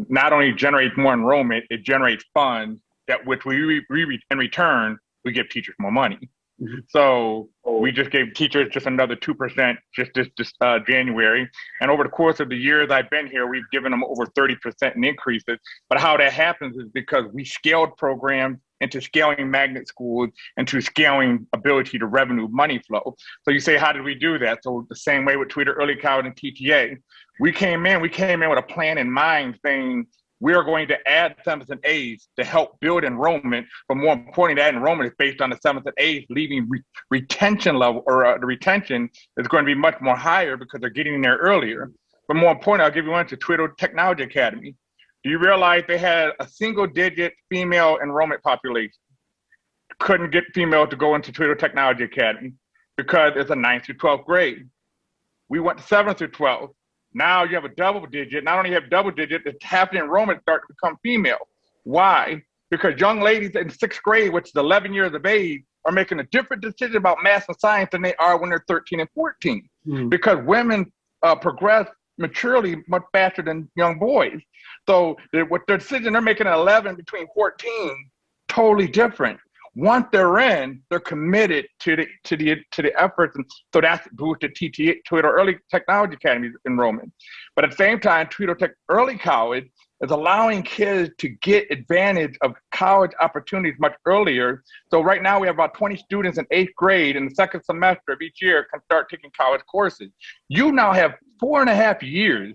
not only generates more enrollment, it generates funds that which we in return, we give teachers more money. Mm-hmm. So We just gave teachers just another 2% just this January. And over the course of the years I've been here, we've given them over 30% in increases. But how that happens is because we scaled programs into scaling magnet schools, into scaling ability to revenue money flow. So you say, how did we do that? So the same way with Toledo Early College and TTA, we came in with a plan in mind saying, we are going to add 7th and 8th to help build enrollment, but more importantly, that enrollment is based on the 7th and 8th, leaving retention level, or the retention is going to be much more higher because they're getting in there earlier. But more importantly, I'll give you one to Toledo Technology Academy. Do you realize they had a single-digit female enrollment population? Couldn't get female to go into Toledo Technology Academy because it's a 9th through 12th grade. We went to 7th through 12th. Now you have a double digit. Not only have double digit, it's half the enrollment start to become female. Why? Because young ladies in 6th grade, which is 11 years of age, are making a different decision about math and science than they are when they're 13 and 14. Because women progress maturely much faster than young boys. So what their decision they're making at 11 between 14, totally different. Once they're in, they're committed to the efforts, and so that's boosted Toledo Early Technology Academy enrollment. But at the same time, Toledo Tech Early College is allowing kids to get advantage of college opportunities much earlier. So right now we have about 20 students in 8th grade in the second semester of each year can start taking college courses. You now have 4.5 years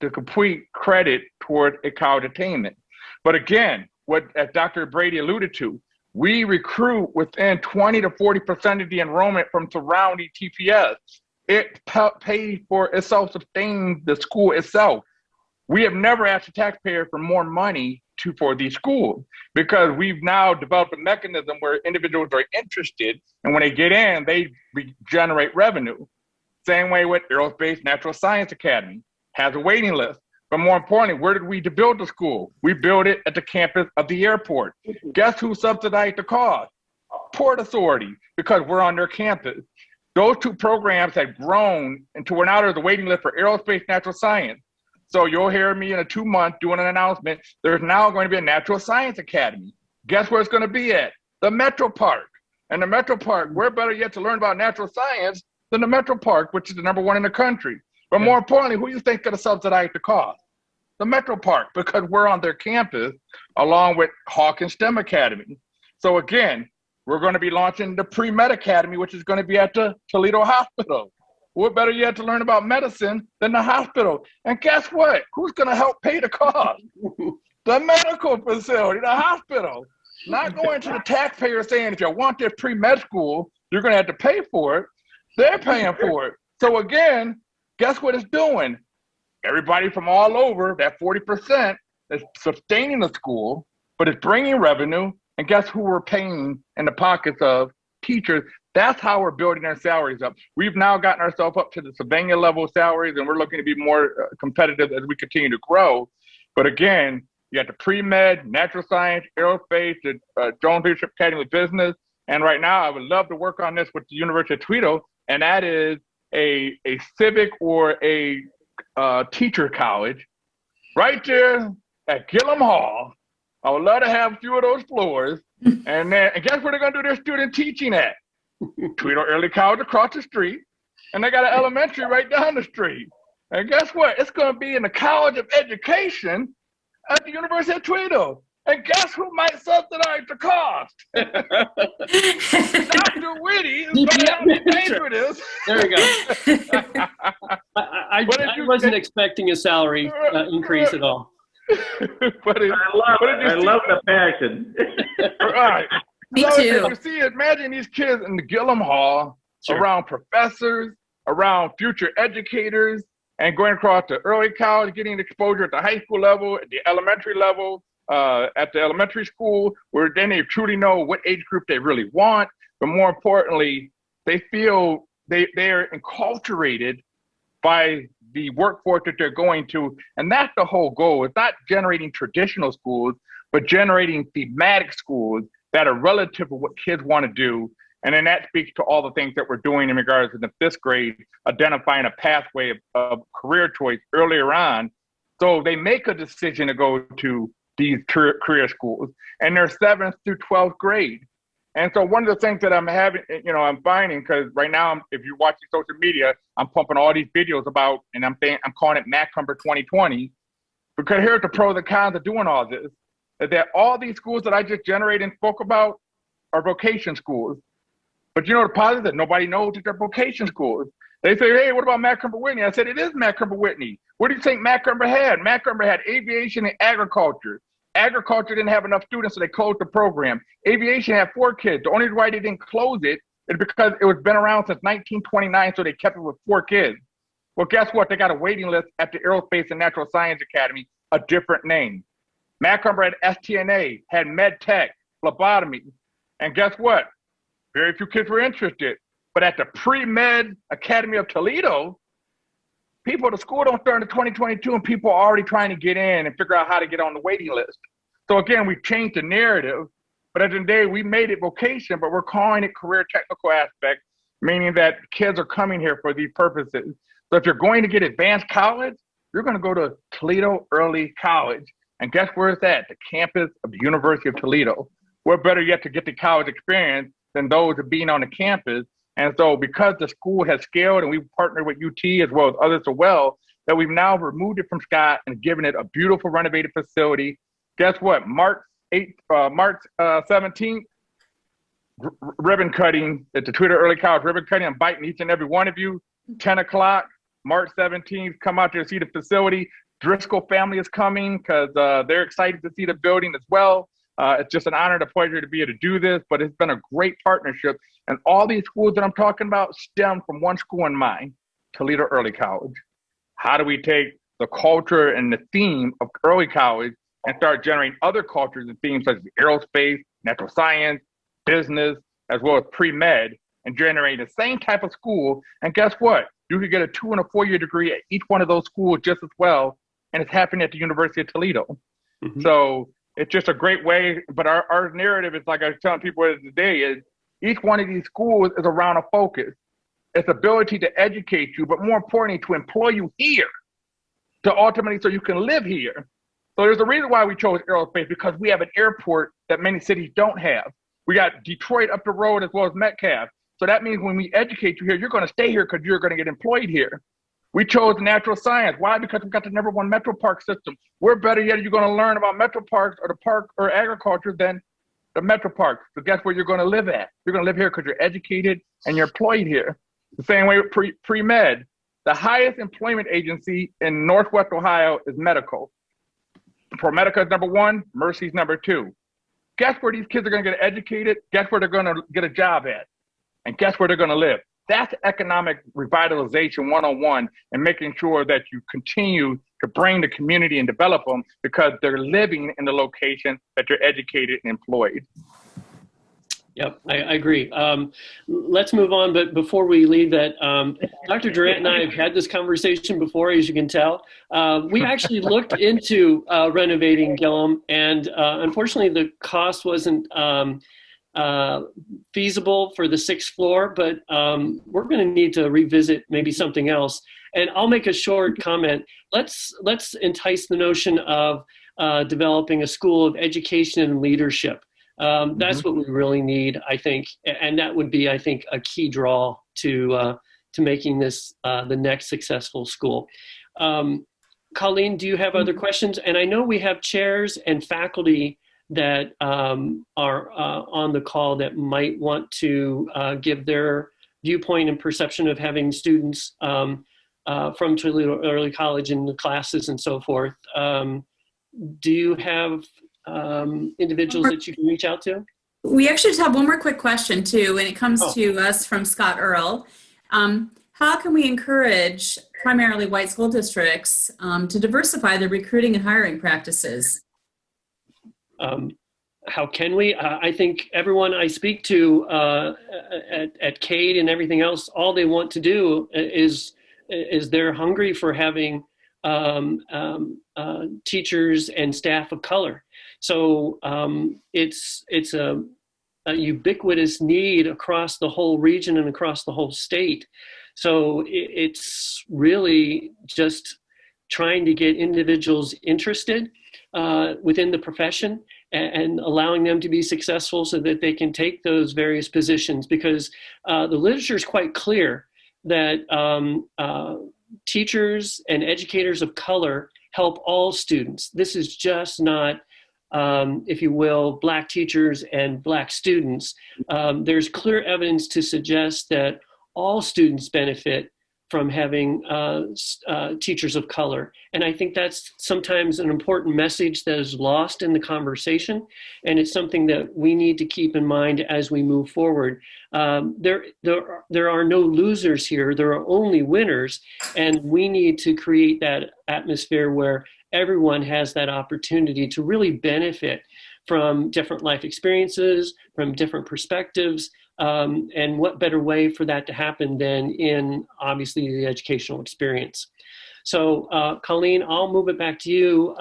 to complete credit toward a college attainment. But again, what as Dr. Brady alluded to, we recruit within 20 to 40% of the enrollment from surrounding TPS. It pays for itself, sustains the school itself. We have never asked the taxpayer for more money for these schools because we've now developed a mechanism where individuals are interested, and when they get in, they generate revenue. Same way with Aerospace Natural Science Academy, has a waiting list. But more importantly, where did we build the school? We built it at the campus of the airport. Guess who subsidized the cost? Port Authority, because we're on their campus. Those two programs have grown into where now there's a waiting list for Aerospace Natural Science. So you'll hear me in 2 months doing an announcement. There's now going to be a Natural Science Academy. Guess where it's going to be at? The Metro Park. And the Metro Park, we're better yet to learn about natural science than the Metro Park, which is the #1 in the country. But more importantly, who do you think is going to subsidize the cost? The Metro Park, because we're on their campus along with Hawkins STEM Academy. So again, we're going to be launching the Pre-Med Academy, which is going to be at the Toledo Hospital. We're better yet to learn about medicine than the hospital. And guess what? Who's going to help pay the cost? The medical facility, the hospital. Not going to the taxpayer saying, if you want this pre-med school, you're going to have to pay for it. They're paying for it. So again, guess what it's doing? Everybody from all over, that 40%, is sustaining the school, but it's bringing revenue. And guess who we're paying in the pockets of? Teachers. That's how we're building our salaries up. We've now gotten ourselves up to the Sylvania level salaries, and we're looking to be more competitive as we continue to grow. But again, you got the pre-med, natural science, aerospace, the Jones Leadership Academy of Business. And right now, I would love to work on this with the University of Toledo, and that is a civic or a teacher college right there at Gillum Hall. I would love to have a few of those floors. And guess where they're going to do their student teaching at? Toledo Early College across the street. And they got an elementary right down the street. And guess what? It's going to be in the College of Education at the University of Toledo. And guess who might subsidize the cost? Dr. Whitty is going to help me pay for this. There you go. I wasn't expecting a salary increase at all. I love the passion. Right. Me so too. You see, imagine these kids in the Gillum Hall, sure, around professors, around future educators, and going across to early college, getting exposure at the high school level, at the elementary level, at the elementary school, where then they truly know what age group they really want. But more importantly, they feel they're enculturated by the workforce that they're going to. And that's the whole goal. It's not generating traditional schools, but generating thematic schools that are relative to what kids want to do. And then that speaks to all the things that we're doing in regards to the 5th grade, identifying a pathway of career choice earlier on. So they make a decision to go to these career schools, and they're 7th through 12th grade. And so one of the things that I'm having, I'm finding, because right now, if you're watching social media, I'm pumping all these videos about, and I'm calling it Macumber 2020, because here's the pros and cons of doing all this, is that all these schools that I just generated and spoke about are vocation schools. But the positive is nobody knows that they're vocation schools. They say, hey, what about Macumber Whitney? I said, it is Macumber Whitney. What do you think Macumber had? Macumber had aviation and agriculture. Agriculture didn't have enough students, so they closed the program. Aviation had 4 kids. The only reason why they didn't close it is because it was been around since 1929, so they kept it with 4 kids. Well, guess what? They got a waiting list at the Aerospace and Natural Science Academy, a different name. Macumber had STNA, had med tech, phlebotomy. And guess what? Very few kids were interested. But at the Pre-Med Academy of Toledo, people at the school don't start in 2022, and people are already trying to get in and figure out how to get on the waiting list. So again, we've changed the narrative, but at the end of the day, we made it vocation, but we're calling it career technical aspect, meaning that kids are coming here for these purposes. So if you're going to get advanced college, you're going to go to Toledo Early College. And guess where it's at? The campus of the University of Toledo. We're better yet to get the college experience than those of being on the campus. And so because the school has scaled and we've partnered with UT as well as others as well, that we've now removed it from Scott and given it a beautiful renovated facility. Guess what? March 17th, ribbon cutting at the Toledo Early College ribbon cutting. I'm inviting each and every one of you, 10 o'clock, March 17th, come out there to see the facility. Driscoll family is coming because they're excited to see the building as well. It's just an honor and a pleasure to be able to do this, but it's been a great partnership. And all these schools that I'm talking about stem from one school in mind, Toledo Early College. How do we take the culture and the theme of early college and start generating other cultures and themes such as aerospace, natural science, business, as well as pre-med, and generate the same type of school? And guess what? You could get a 2- and a 4-year degree at each one of those schools just as well, and it's happening at the University of Toledo. Mm-hmm. So it's just a great way, but our narrative is, like I was telling people today, is each one of these schools is around a focus. It's ability to educate you, but more importantly, to employ you here, to ultimately so you can live here. So there's a reason why we chose aerospace, because we have an airport that many cities don't have. We got Detroit up the road as well as Metcalf. So that means when we educate you here, you're going to stay here because you're going to get employed here. We chose natural science. Why? Because we've got the #1 Metro Park system. We're better yet, you're going to learn about Metro Parks or the park or agriculture than the Metro Parks. So guess where you're going to live at? You're going to live here because you're educated and you're employed here. The same way with pre-med. The highest employment agency in Northwest Ohio is medical. ProMedica is #1, Mercy's #2. Guess where these kids are going to get educated? Guess where they're going to get a job at? And guess where they're going to live? That's economic revitalization 101, and making sure that you continue to bring the community and develop them because they're living in the location that you're educated and employed. Yep, I agree. Let's move on, but before we leave that, Dr. Durant and I have had this conversation before, as you can tell. We actually looked into renovating Gillum, and unfortunately the cost wasn't feasible for the 6th floor, but we're going to need to revisit maybe something else. And I'll make a short comment. Let's entice the notion of developing a school of education and leadership. That's what we really need, I think, and that would be, I think, a key draw to making this the next successful school. Colleen, do you have other questions? And I know we have chairs and faculty that are on the call that might want to give their viewpoint and perception of having students from Toledo Early College in the classes and so forth. Do you have individuals that you can reach out to? We actually just have one more quick question too, and it comes to us from Scott Earl. How can we encourage primarily white school districts to diversify their recruiting and hiring practices? How can we? I think everyone I speak to at CADE and everything else, all they want to do is they're hungry for having teachers and staff of color. So it's a ubiquitous need across the whole region and across the whole state. So it's really just trying to get individuals interested within the profession and allowing them to be successful so that they can take those various positions, because the literature is quite clear that teachers and educators of color help all students. This is just not, if you will, Black teachers and Black students. There's clear evidence to suggest that all students benefit from having teachers of color. And I think that's sometimes an important message that is lost in the conversation. And it's something that we need to keep in mind as we move forward. There are no losers here. There are only winners. And we need to create that atmosphere where everyone has that opportunity to really benefit from different life experiences, from different perspectives. And what better way for that to happen than in, obviously, the educational experience. So, Colleen, I'll move it back to you.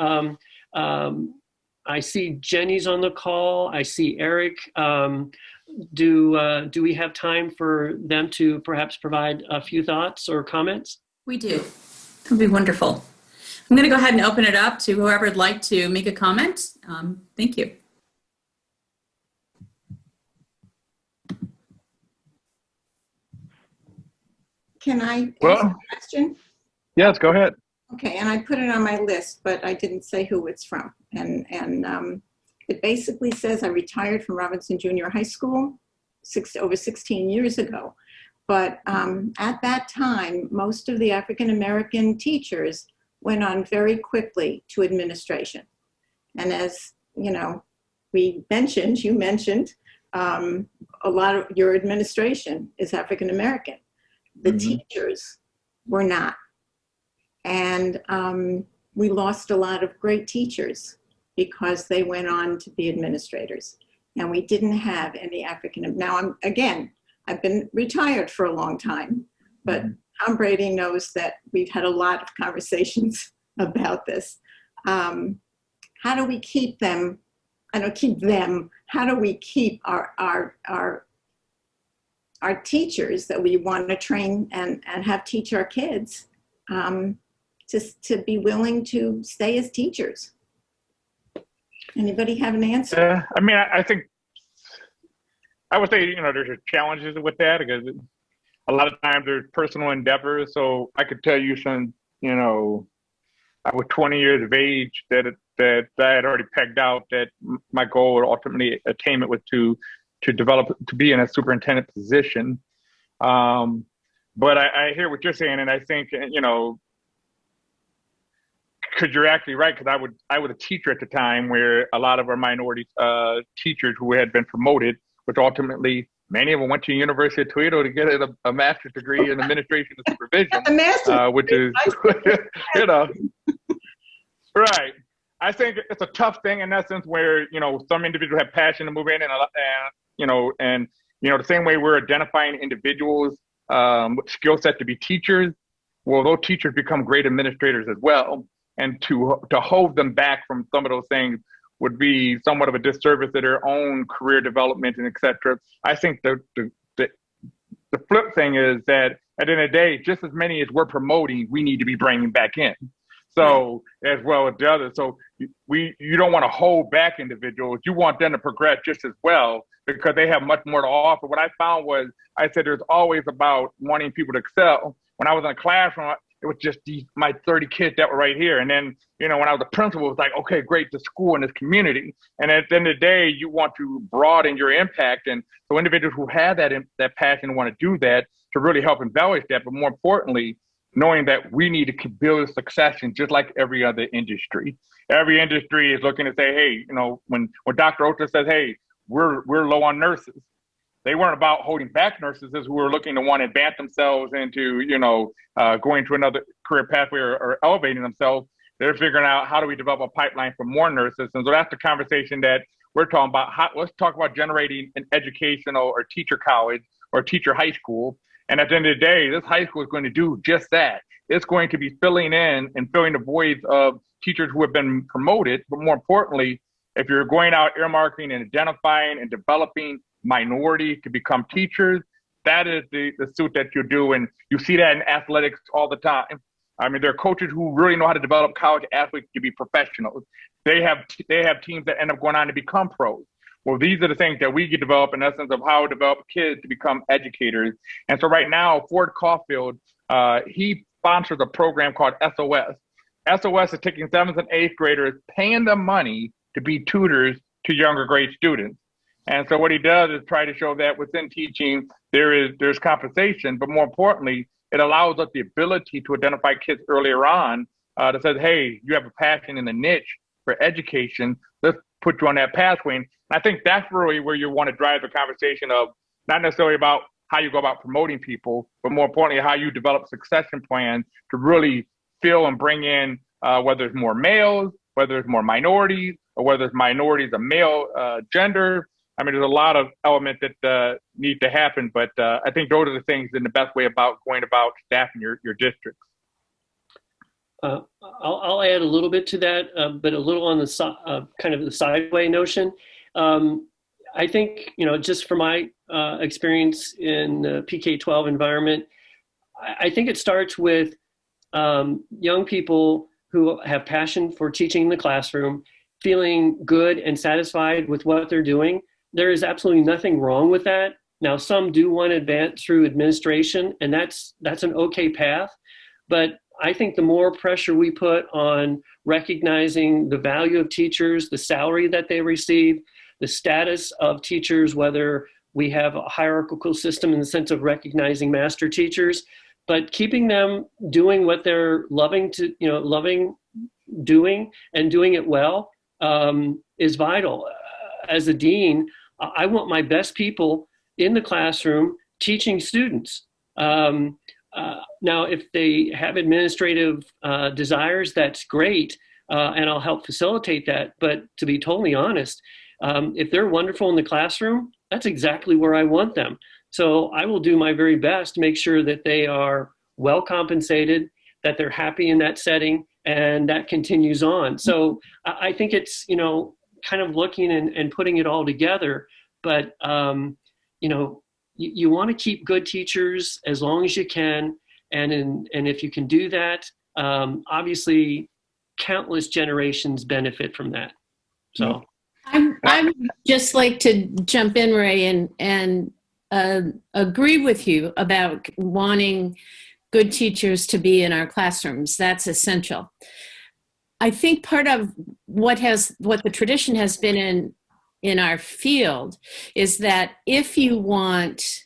I see Jenny's on the call. I see Eric. Do we have time for them to perhaps provide a few thoughts or comments? We do. That would be wonderful. I'm going to go ahead and open it up to whoever would like to make a comment. Thank you. Can I Well, ask a question? yes, go ahead. Okay, and I put it on my list, but I didn't say who it's from. And it basically says I retired from Robinson Junior High School over 16 years ago. But at that time, most of the African-American teachers went on very quickly to administration. And as you mentioned, a lot of your administration is African-American. The teachers were not. And we lost a lot of great teachers because they went on to be administrators. And we didn't have any African. Now, I've been retired for a long time, but Tom Brady knows that we've had a lot of conversations about this. How do we keep them? How do we keep our teachers that we want to train and have teach our kids to be willing to stay as teachers? Anybody have an answer? I think I would say, there's challenges with that because a lot of times there's personal endeavors. So I could tell you since, I was 20 years of age that I had already pegged out that my goal or ultimately attainment was to develop, to be in a superintendent position. But I hear what you're saying, and I think, because you're actually right, because I was a teacher at the time where a lot of our minority teachers who had been promoted, which ultimately many of them went to the University of Toledo to get a master's degree in administration and supervision, which is, right. I think it's a tough thing in that sense where, some individuals have passion to move in and the same way we're identifying individuals with skill set to be teachers, well, those teachers become great administrators as well. And to hold them back from some of those things would be somewhat of a disservice to their own career development and et cetera. I think the flip thing is that at the end of the day, just as many as we're promoting, we need to be bringing back in. So as well as the others. So you don't want to hold back individuals. You want them to progress just as well because they have much more to offer. What I found was, I said there's always about wanting people to excel. When I was in a classroom, it was just my 30 kids that were right here. And then, when I was a principal, it was like, okay, great, the school and this community. And at the end of the day, you want to broaden your impact. And so individuals who have that passion and want to do that to really help embellish that. But more importantly, knowing that we need to build a succession just like every other industry. Every industry is looking to say, hey, when Dr. Oster says, hey, we're low on nurses, they weren't about holding back nurses who were looking to want to advance themselves into, going to another career pathway or elevating themselves. They're figuring out how do we develop a pipeline for more nurses. And so that's the conversation that we're talking about. Let's talk about generating an educational or teacher college or teacher high school. And at the end of the day, this high school is going to do just that. It's going to be filling in and filling the voids of teachers who have been promoted. But more importantly, if you're going out earmarking and identifying and developing minorities to become teachers, that is the suit that you do. And you see that in athletics all the time. I mean, there are coaches who really know how to develop college athletes to be professionals. They have teams that end up going on to become pros. Well, these are the things that we get develop in essence of how to develop kids to become educators. And so right now, Ford Caulfield, he sponsors a program called SOS. SOS is taking 7th and 8th graders, paying them money to be tutors to younger grade students. And so what he does is try to show that within teaching, there's compensation, but more importantly, it allows us the ability to identify kids earlier on that says, hey, you have a passion in the niche for education. Let's put you on that pathway. And I think that's really where you want to drive the conversation of not necessarily about how you go about promoting people, but more importantly, how you develop succession plans to really fill and bring in whether it's more males, whether it's more minorities, or whether it's minorities of male gender. I mean, there's a lot of elements that need to happen, but I think those are the things in the best way about going about staffing your districts. I'll add a little bit to that, but a little on the kind of the sideway notion. I think, just from my experience in the PK-12 environment, I think it starts with young people who have passion for teaching in the classroom, feeling good and satisfied with what they're doing. There is absolutely nothing wrong with that. Now, some do want to advance through administration, and that's an okay path. But I think the more pressure we put on recognizing the value of teachers, the salary that they receive, the status of teachers, whether we have a hierarchical system in the sense of recognizing master teachers, but keeping them doing what they're loving doing and doing it well is vital. As a dean, I want my best people in the classroom teaching students. Now, if they have administrative desires, that's great, and I'll help facilitate that. But to be totally honest, if they're wonderful in the classroom, that's exactly where I want them. So I will do my very best to make sure that they are well compensated, that they're happy in that setting, and that continues on. So I think it's, kind of looking and putting it all together. But, you want to keep good teachers as long as you can. And if you can do that, obviously countless generations benefit from that. So I would just like to jump in, Ray, and agree with you about wanting good teachers to be in our classrooms. That's essential. I think part of what the tradition has been in our field is that if you want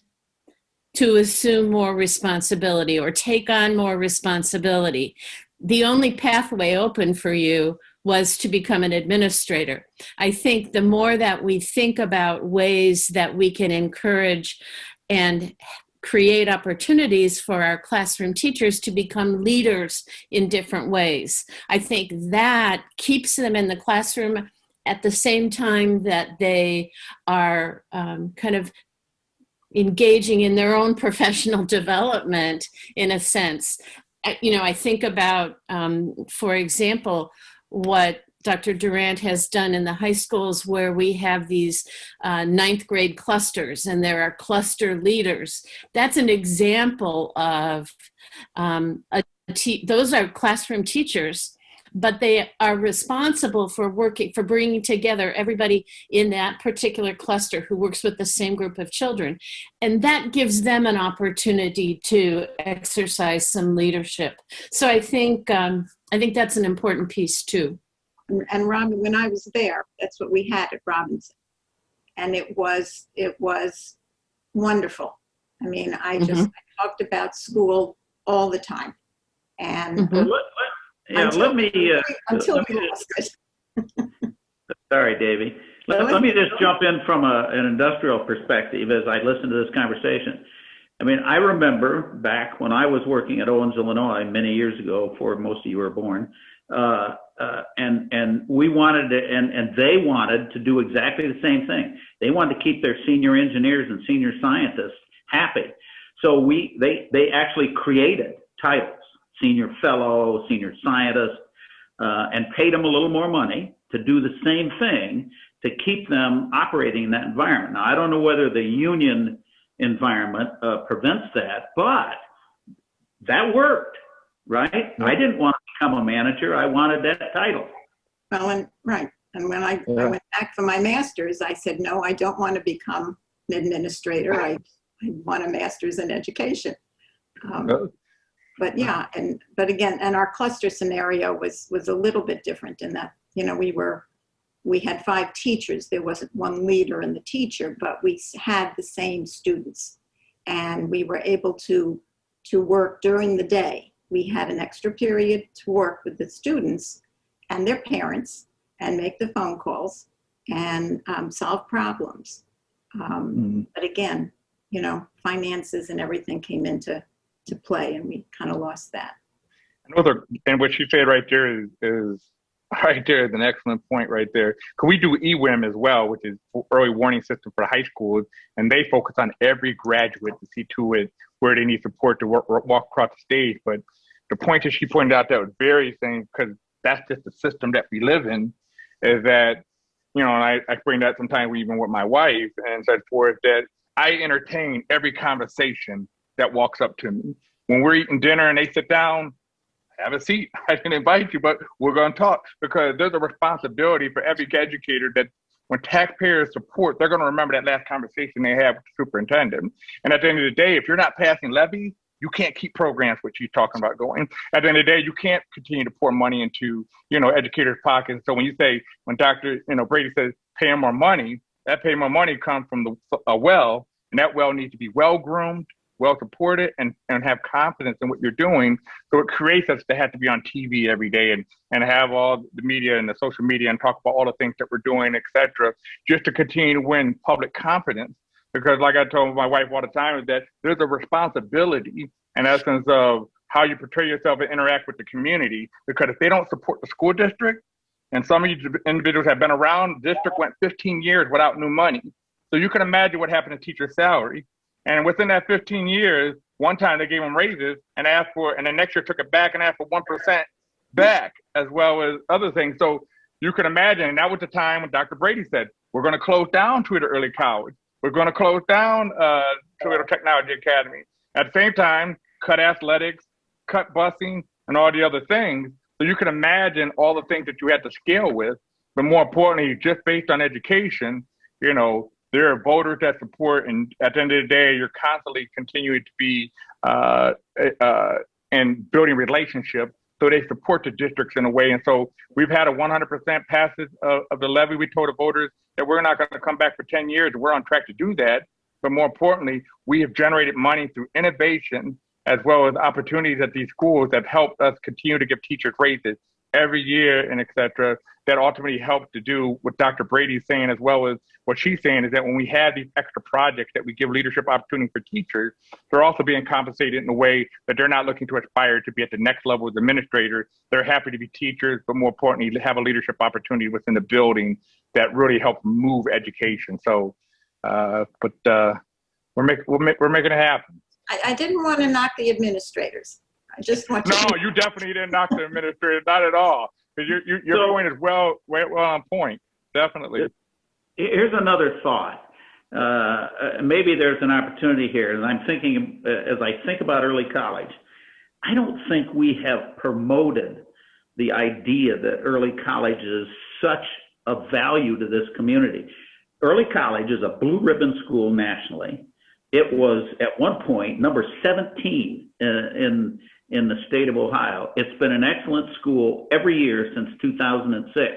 to assume more responsibility or take on more responsibility, the only pathway open for you was to become an administrator. I think the more that we think about ways that we can encourage and create opportunities for our classroom teachers to become leaders in different ways, I think that keeps them in the classroom at the same time that they are kind of engaging in their own professional development in a sense. I think about, for example, what Dr. Durant has done in the high schools where we have these 9th grade clusters and there are cluster leaders. That's an example of, those are classroom teachers, but they are responsible for bringing together everybody in that particular cluster who works with the same group of children. And that gives them an opportunity to exercise some leadership. So I think that's an important piece too. And Robin, when I was there, that's what we had at Robinson. And it was wonderful. I mean, I talked about school all the time. And let me sorry, Davey. Let me just jump in from an industrial perspective as I listen to this conversation. I mean, I remember back when I was working at Owens, Illinois, many years ago, before most of you were born, and we wanted to, and they wanted to do exactly the same thing. They wanted to keep their senior engineers and senior scientists happy. So they actually created titles, senior fellow, senior scientist, and paid them a little more money to do the same thing to keep them operating in that environment. Now, I don't know whether the union environment prevents that, but that worked. right? I didn't want to become a manager. I wanted that title. Well, and right. And when I went back for my master's, I said, no, I don't want to become an administrator. I want a master's in education. But yeah, but again, and our cluster scenario was a little bit different in that, we had 5 teachers. There wasn't one leader and the teacher, but we had the same students, and we were able to work during the day. We had an extra period to work with the students and their parents and make the phone calls and solve problems. But again, finances and everything came into play, and we kind of lost that. And what you said right there is right there is an excellent point right there. Because we do EWIM as well, which is early warning system for high schools, and they focus on every graduate to see to it where they need support to walk across the stage. But the point that she pointed out that was very thing, because that's just the system that we live in, is that, and I bring that sometimes even with my wife and so forth, that I entertain every conversation that walks up to me. When we're eating dinner and they sit down, have a seat. I can invite you, but we're going to talk, because there's a responsibility for every educator that when taxpayers support, they're going to remember that last conversation they had with the superintendent. And at the end of the day, if you're not passing levies, you can't keep programs what you're talking about going. At the end of the day, you can't continue to pour money into, educators' pockets. So when Dr. Brady says pay them more money, that pay more money comes from a well, and that well needs to be well groomed, well supported, and have confidence in what you're doing. So it creates us to have to be on TV every day and have all the media and the social media and talk about all the things that we're doing, et cetera, just to continue to win public confidence. Because like I told my wife all the time, is that there's a responsibility in essence of how you portray yourself and interact with the community. Because if they don't support the school district, and some of you individuals have been around, the district went 15 years without new money. So you can imagine what happened to teacher salary. And within that 15 years, one time they gave them raises and and then next year took it back and asked for 1% back, as well as other things. So you can imagine, and that was the time when Dr. Brady said, we're going to close down Toledo Early College. We're going to close down Toledo Technology Academy. At the same time, cut athletics, cut busing, and all the other things. So you can imagine all the things that you had to scale with. But more importantly, just based on education, there are voters that support, and at the end of the day, you're constantly continuing to be and building relationships, so they support the districts in a way. And so we've had a 100% passage of the levy. We told the voters that we're not going to come back for 10 years, and we're on track to do that. But more importantly, we have generated money through innovation, as well as opportunities at these schools that helped us continue to give teachers raises every year and et cetera, that ultimately helped to do what Dr. Brady's saying, as well as what she's saying, is that when we have these extra projects that we give leadership opportunity for teachers, they're also being compensated in a way that they're not looking to aspire to be at the next level as administrators. They're happy to be teachers, but more importantly, to have a leadership opportunity within the building that really help move education. So, we're making it happen. I didn't want to knock the administrators. I just want to. No, you definitely didn't knock the administrators, not at all. Because your point is well on point. Definitely. Here's another thought. Maybe there's an opportunity here, and I'm thinking, as I think about early college, I don't think we have promoted the idea that early college is such a value to this community. Early college is a blue ribbon school nationally. It was at one point number 17 in the state of Ohio. It's been an excellent school every year since 2006.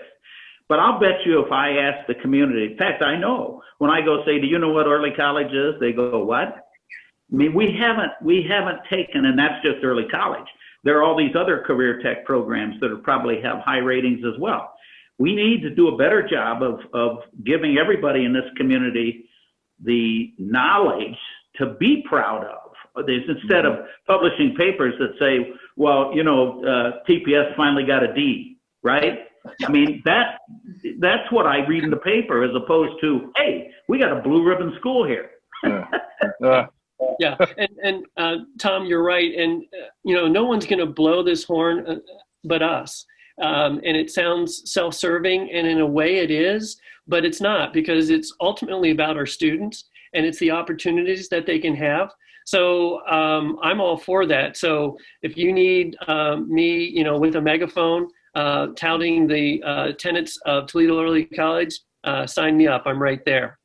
But I'll bet you if I ask the community, in fact, I know when I go say, do you know what early college is? They go, what? I mean, we haven't taken, and that's just early college. There are all these other career tech programs that probably have high ratings as well. We need to do a better job of giving everybody in this community the knowledge to be proud of. Instead of publishing papers that say, well, TPS finally got a D, right? I mean, that's what I read in the paper, as opposed to, hey, we got a blue ribbon school here. Yeah, and Tom, you're right. And, no one's going to blow this horn but us. And it sounds self-serving, and in a way it is, but it's not, because it's ultimately about our students. and it's the opportunities that they can have. So I'm all for that. So if you need me, with a megaphone touting the tenets of Toledo Early College, sign me up. I'm right there.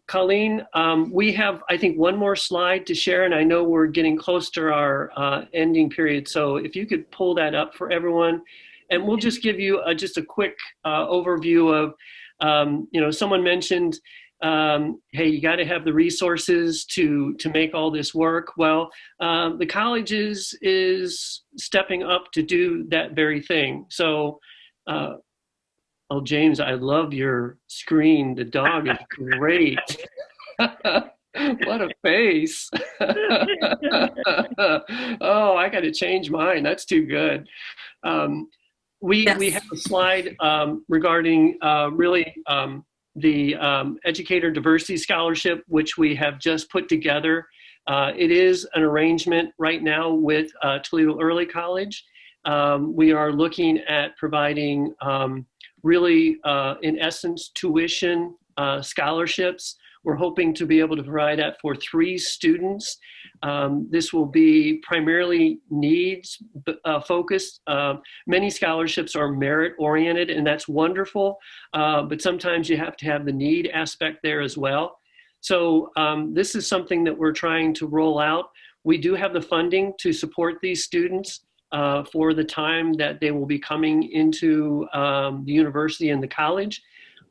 Colleen, we have, I think, one more slide to share, and I know we're getting close to our ending period. So if you could pull that up for everyone, and we'll just give you just a quick overview of, someone mentioned, hey, you got to have the resources to make all this work. Well, the college is stepping up to do that very thing. So, oh, James, I love your screen. The dog is great. What a face. Oh, I got to change mine. That's too good. We have a slide regarding the Educator Diversity Scholarship, which we have just put together. It is an arrangement right now with Toledo Early College. We are looking at providing in essence, tuition scholarships. We're hoping to be able to provide that for 3 students. This will be primarily needs focused. Many scholarships are merit oriented, and that's wonderful, but sometimes you have to have the need aspect there as well. So this is something that we're trying to roll out. We do have the funding to support these students for the time that they will be coming into the university and the college.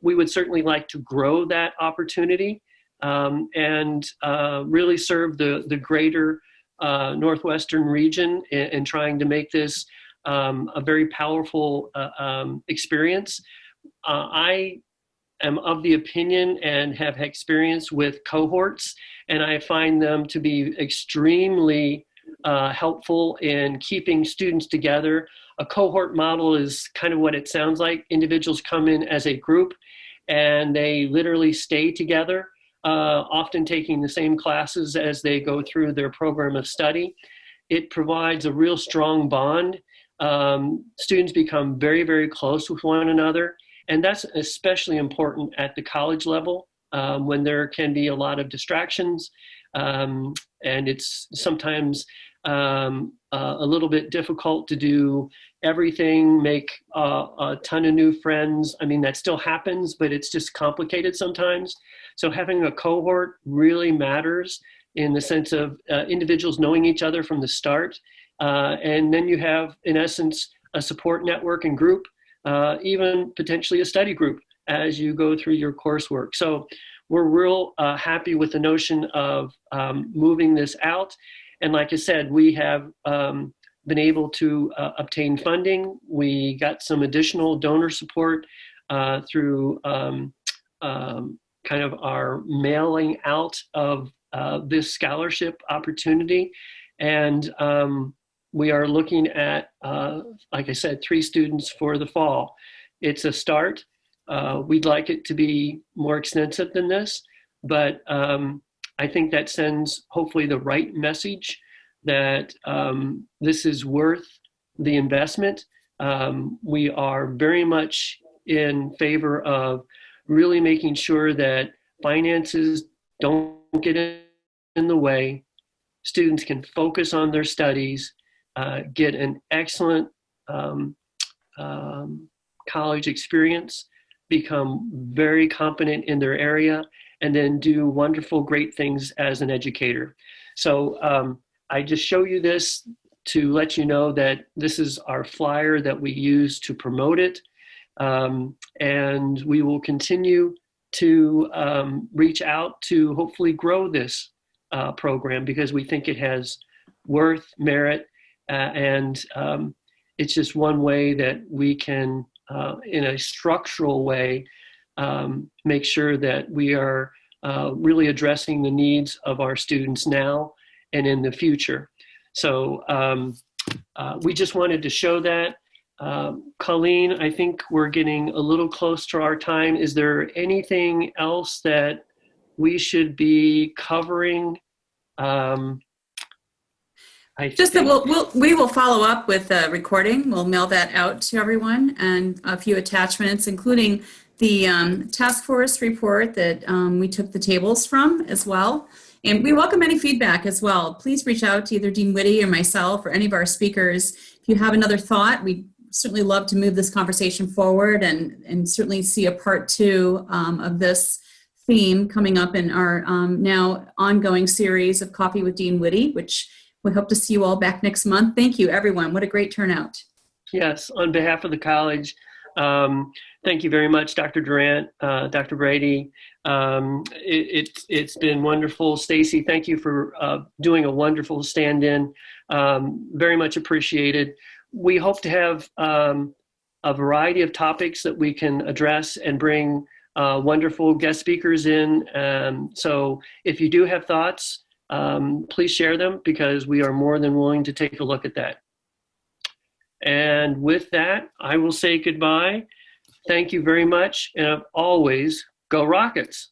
We would certainly like to grow that opportunity and really serve the greater Northwestern region in trying to make this a very powerful experience. I am of the opinion and have experience with cohorts, and I find them to be extremely helpful in keeping students together. A cohort model is kind of what it sounds like. Individuals come in as a group and they literally stay together, often taking the same classes as they go through their program of study. It provides a real strong bond. Students become very, very close with one another, and that's especially important at the college level when there can be a lot of distractions. And it's sometimes a little bit difficult to do everything, make a ton of new friends. I mean, that still happens, but it's just complicated sometimes. So having a cohort really matters in the sense of individuals knowing each other from the start. And then you have, in essence, a support network and group, even potentially a study group as you go through your coursework. So we're real happy with the notion of moving this out. And like I said, we have been able to obtain funding. We got some additional donor support through kind of our mailing out of this scholarship opportunity. And we are looking at, like I said, 3 students for the fall. It's a start. We'd like it to be more extensive than this, but I think that sends hopefully the right message that this is worth the investment. We are very much in favor of really making sure that finances don't get in the way. Students can focus on their studies, get an excellent college experience, become very competent in their area, and then do wonderful, great things as an educator. So I just show you this to let you know that this is our flyer that we use to promote it. And we will continue to reach out to hopefully grow this program because we think it has worth, merit, and it's just one way that we can, in a structural way, make sure that we are really addressing the needs of our students now and in the future. So we just wanted to show that. Colleen, I think we're getting a little close to our time. Is there anything else that we should be covering? We will follow up with a recording. We'll mail that out to everyone and a few attachments, including the task force report that we took the tables from as well. And we welcome any feedback as well. Please reach out to either Dean Whitty or myself or any of our speakers. If you have another thought, we'd certainly love to move this conversation forward and certainly see a part 2 of this theme coming up in our now ongoing series of Coffee with Dean Whitty, which we hope to see you all back next month. Thank you, everyone. What a great turnout. Yes, on behalf of the college, thank you very much, Dr. Durant, Dr. Brady. It's been wonderful. Stacey, thank you for doing a wonderful stand-in. Very much appreciated. We hope to have a variety of topics that we can address and bring wonderful guest speakers in. So if you do have thoughts, please share them, because we are more than willing to take a look at that. And with that, I will say goodbye. Thank you very much. And always, go Rockets.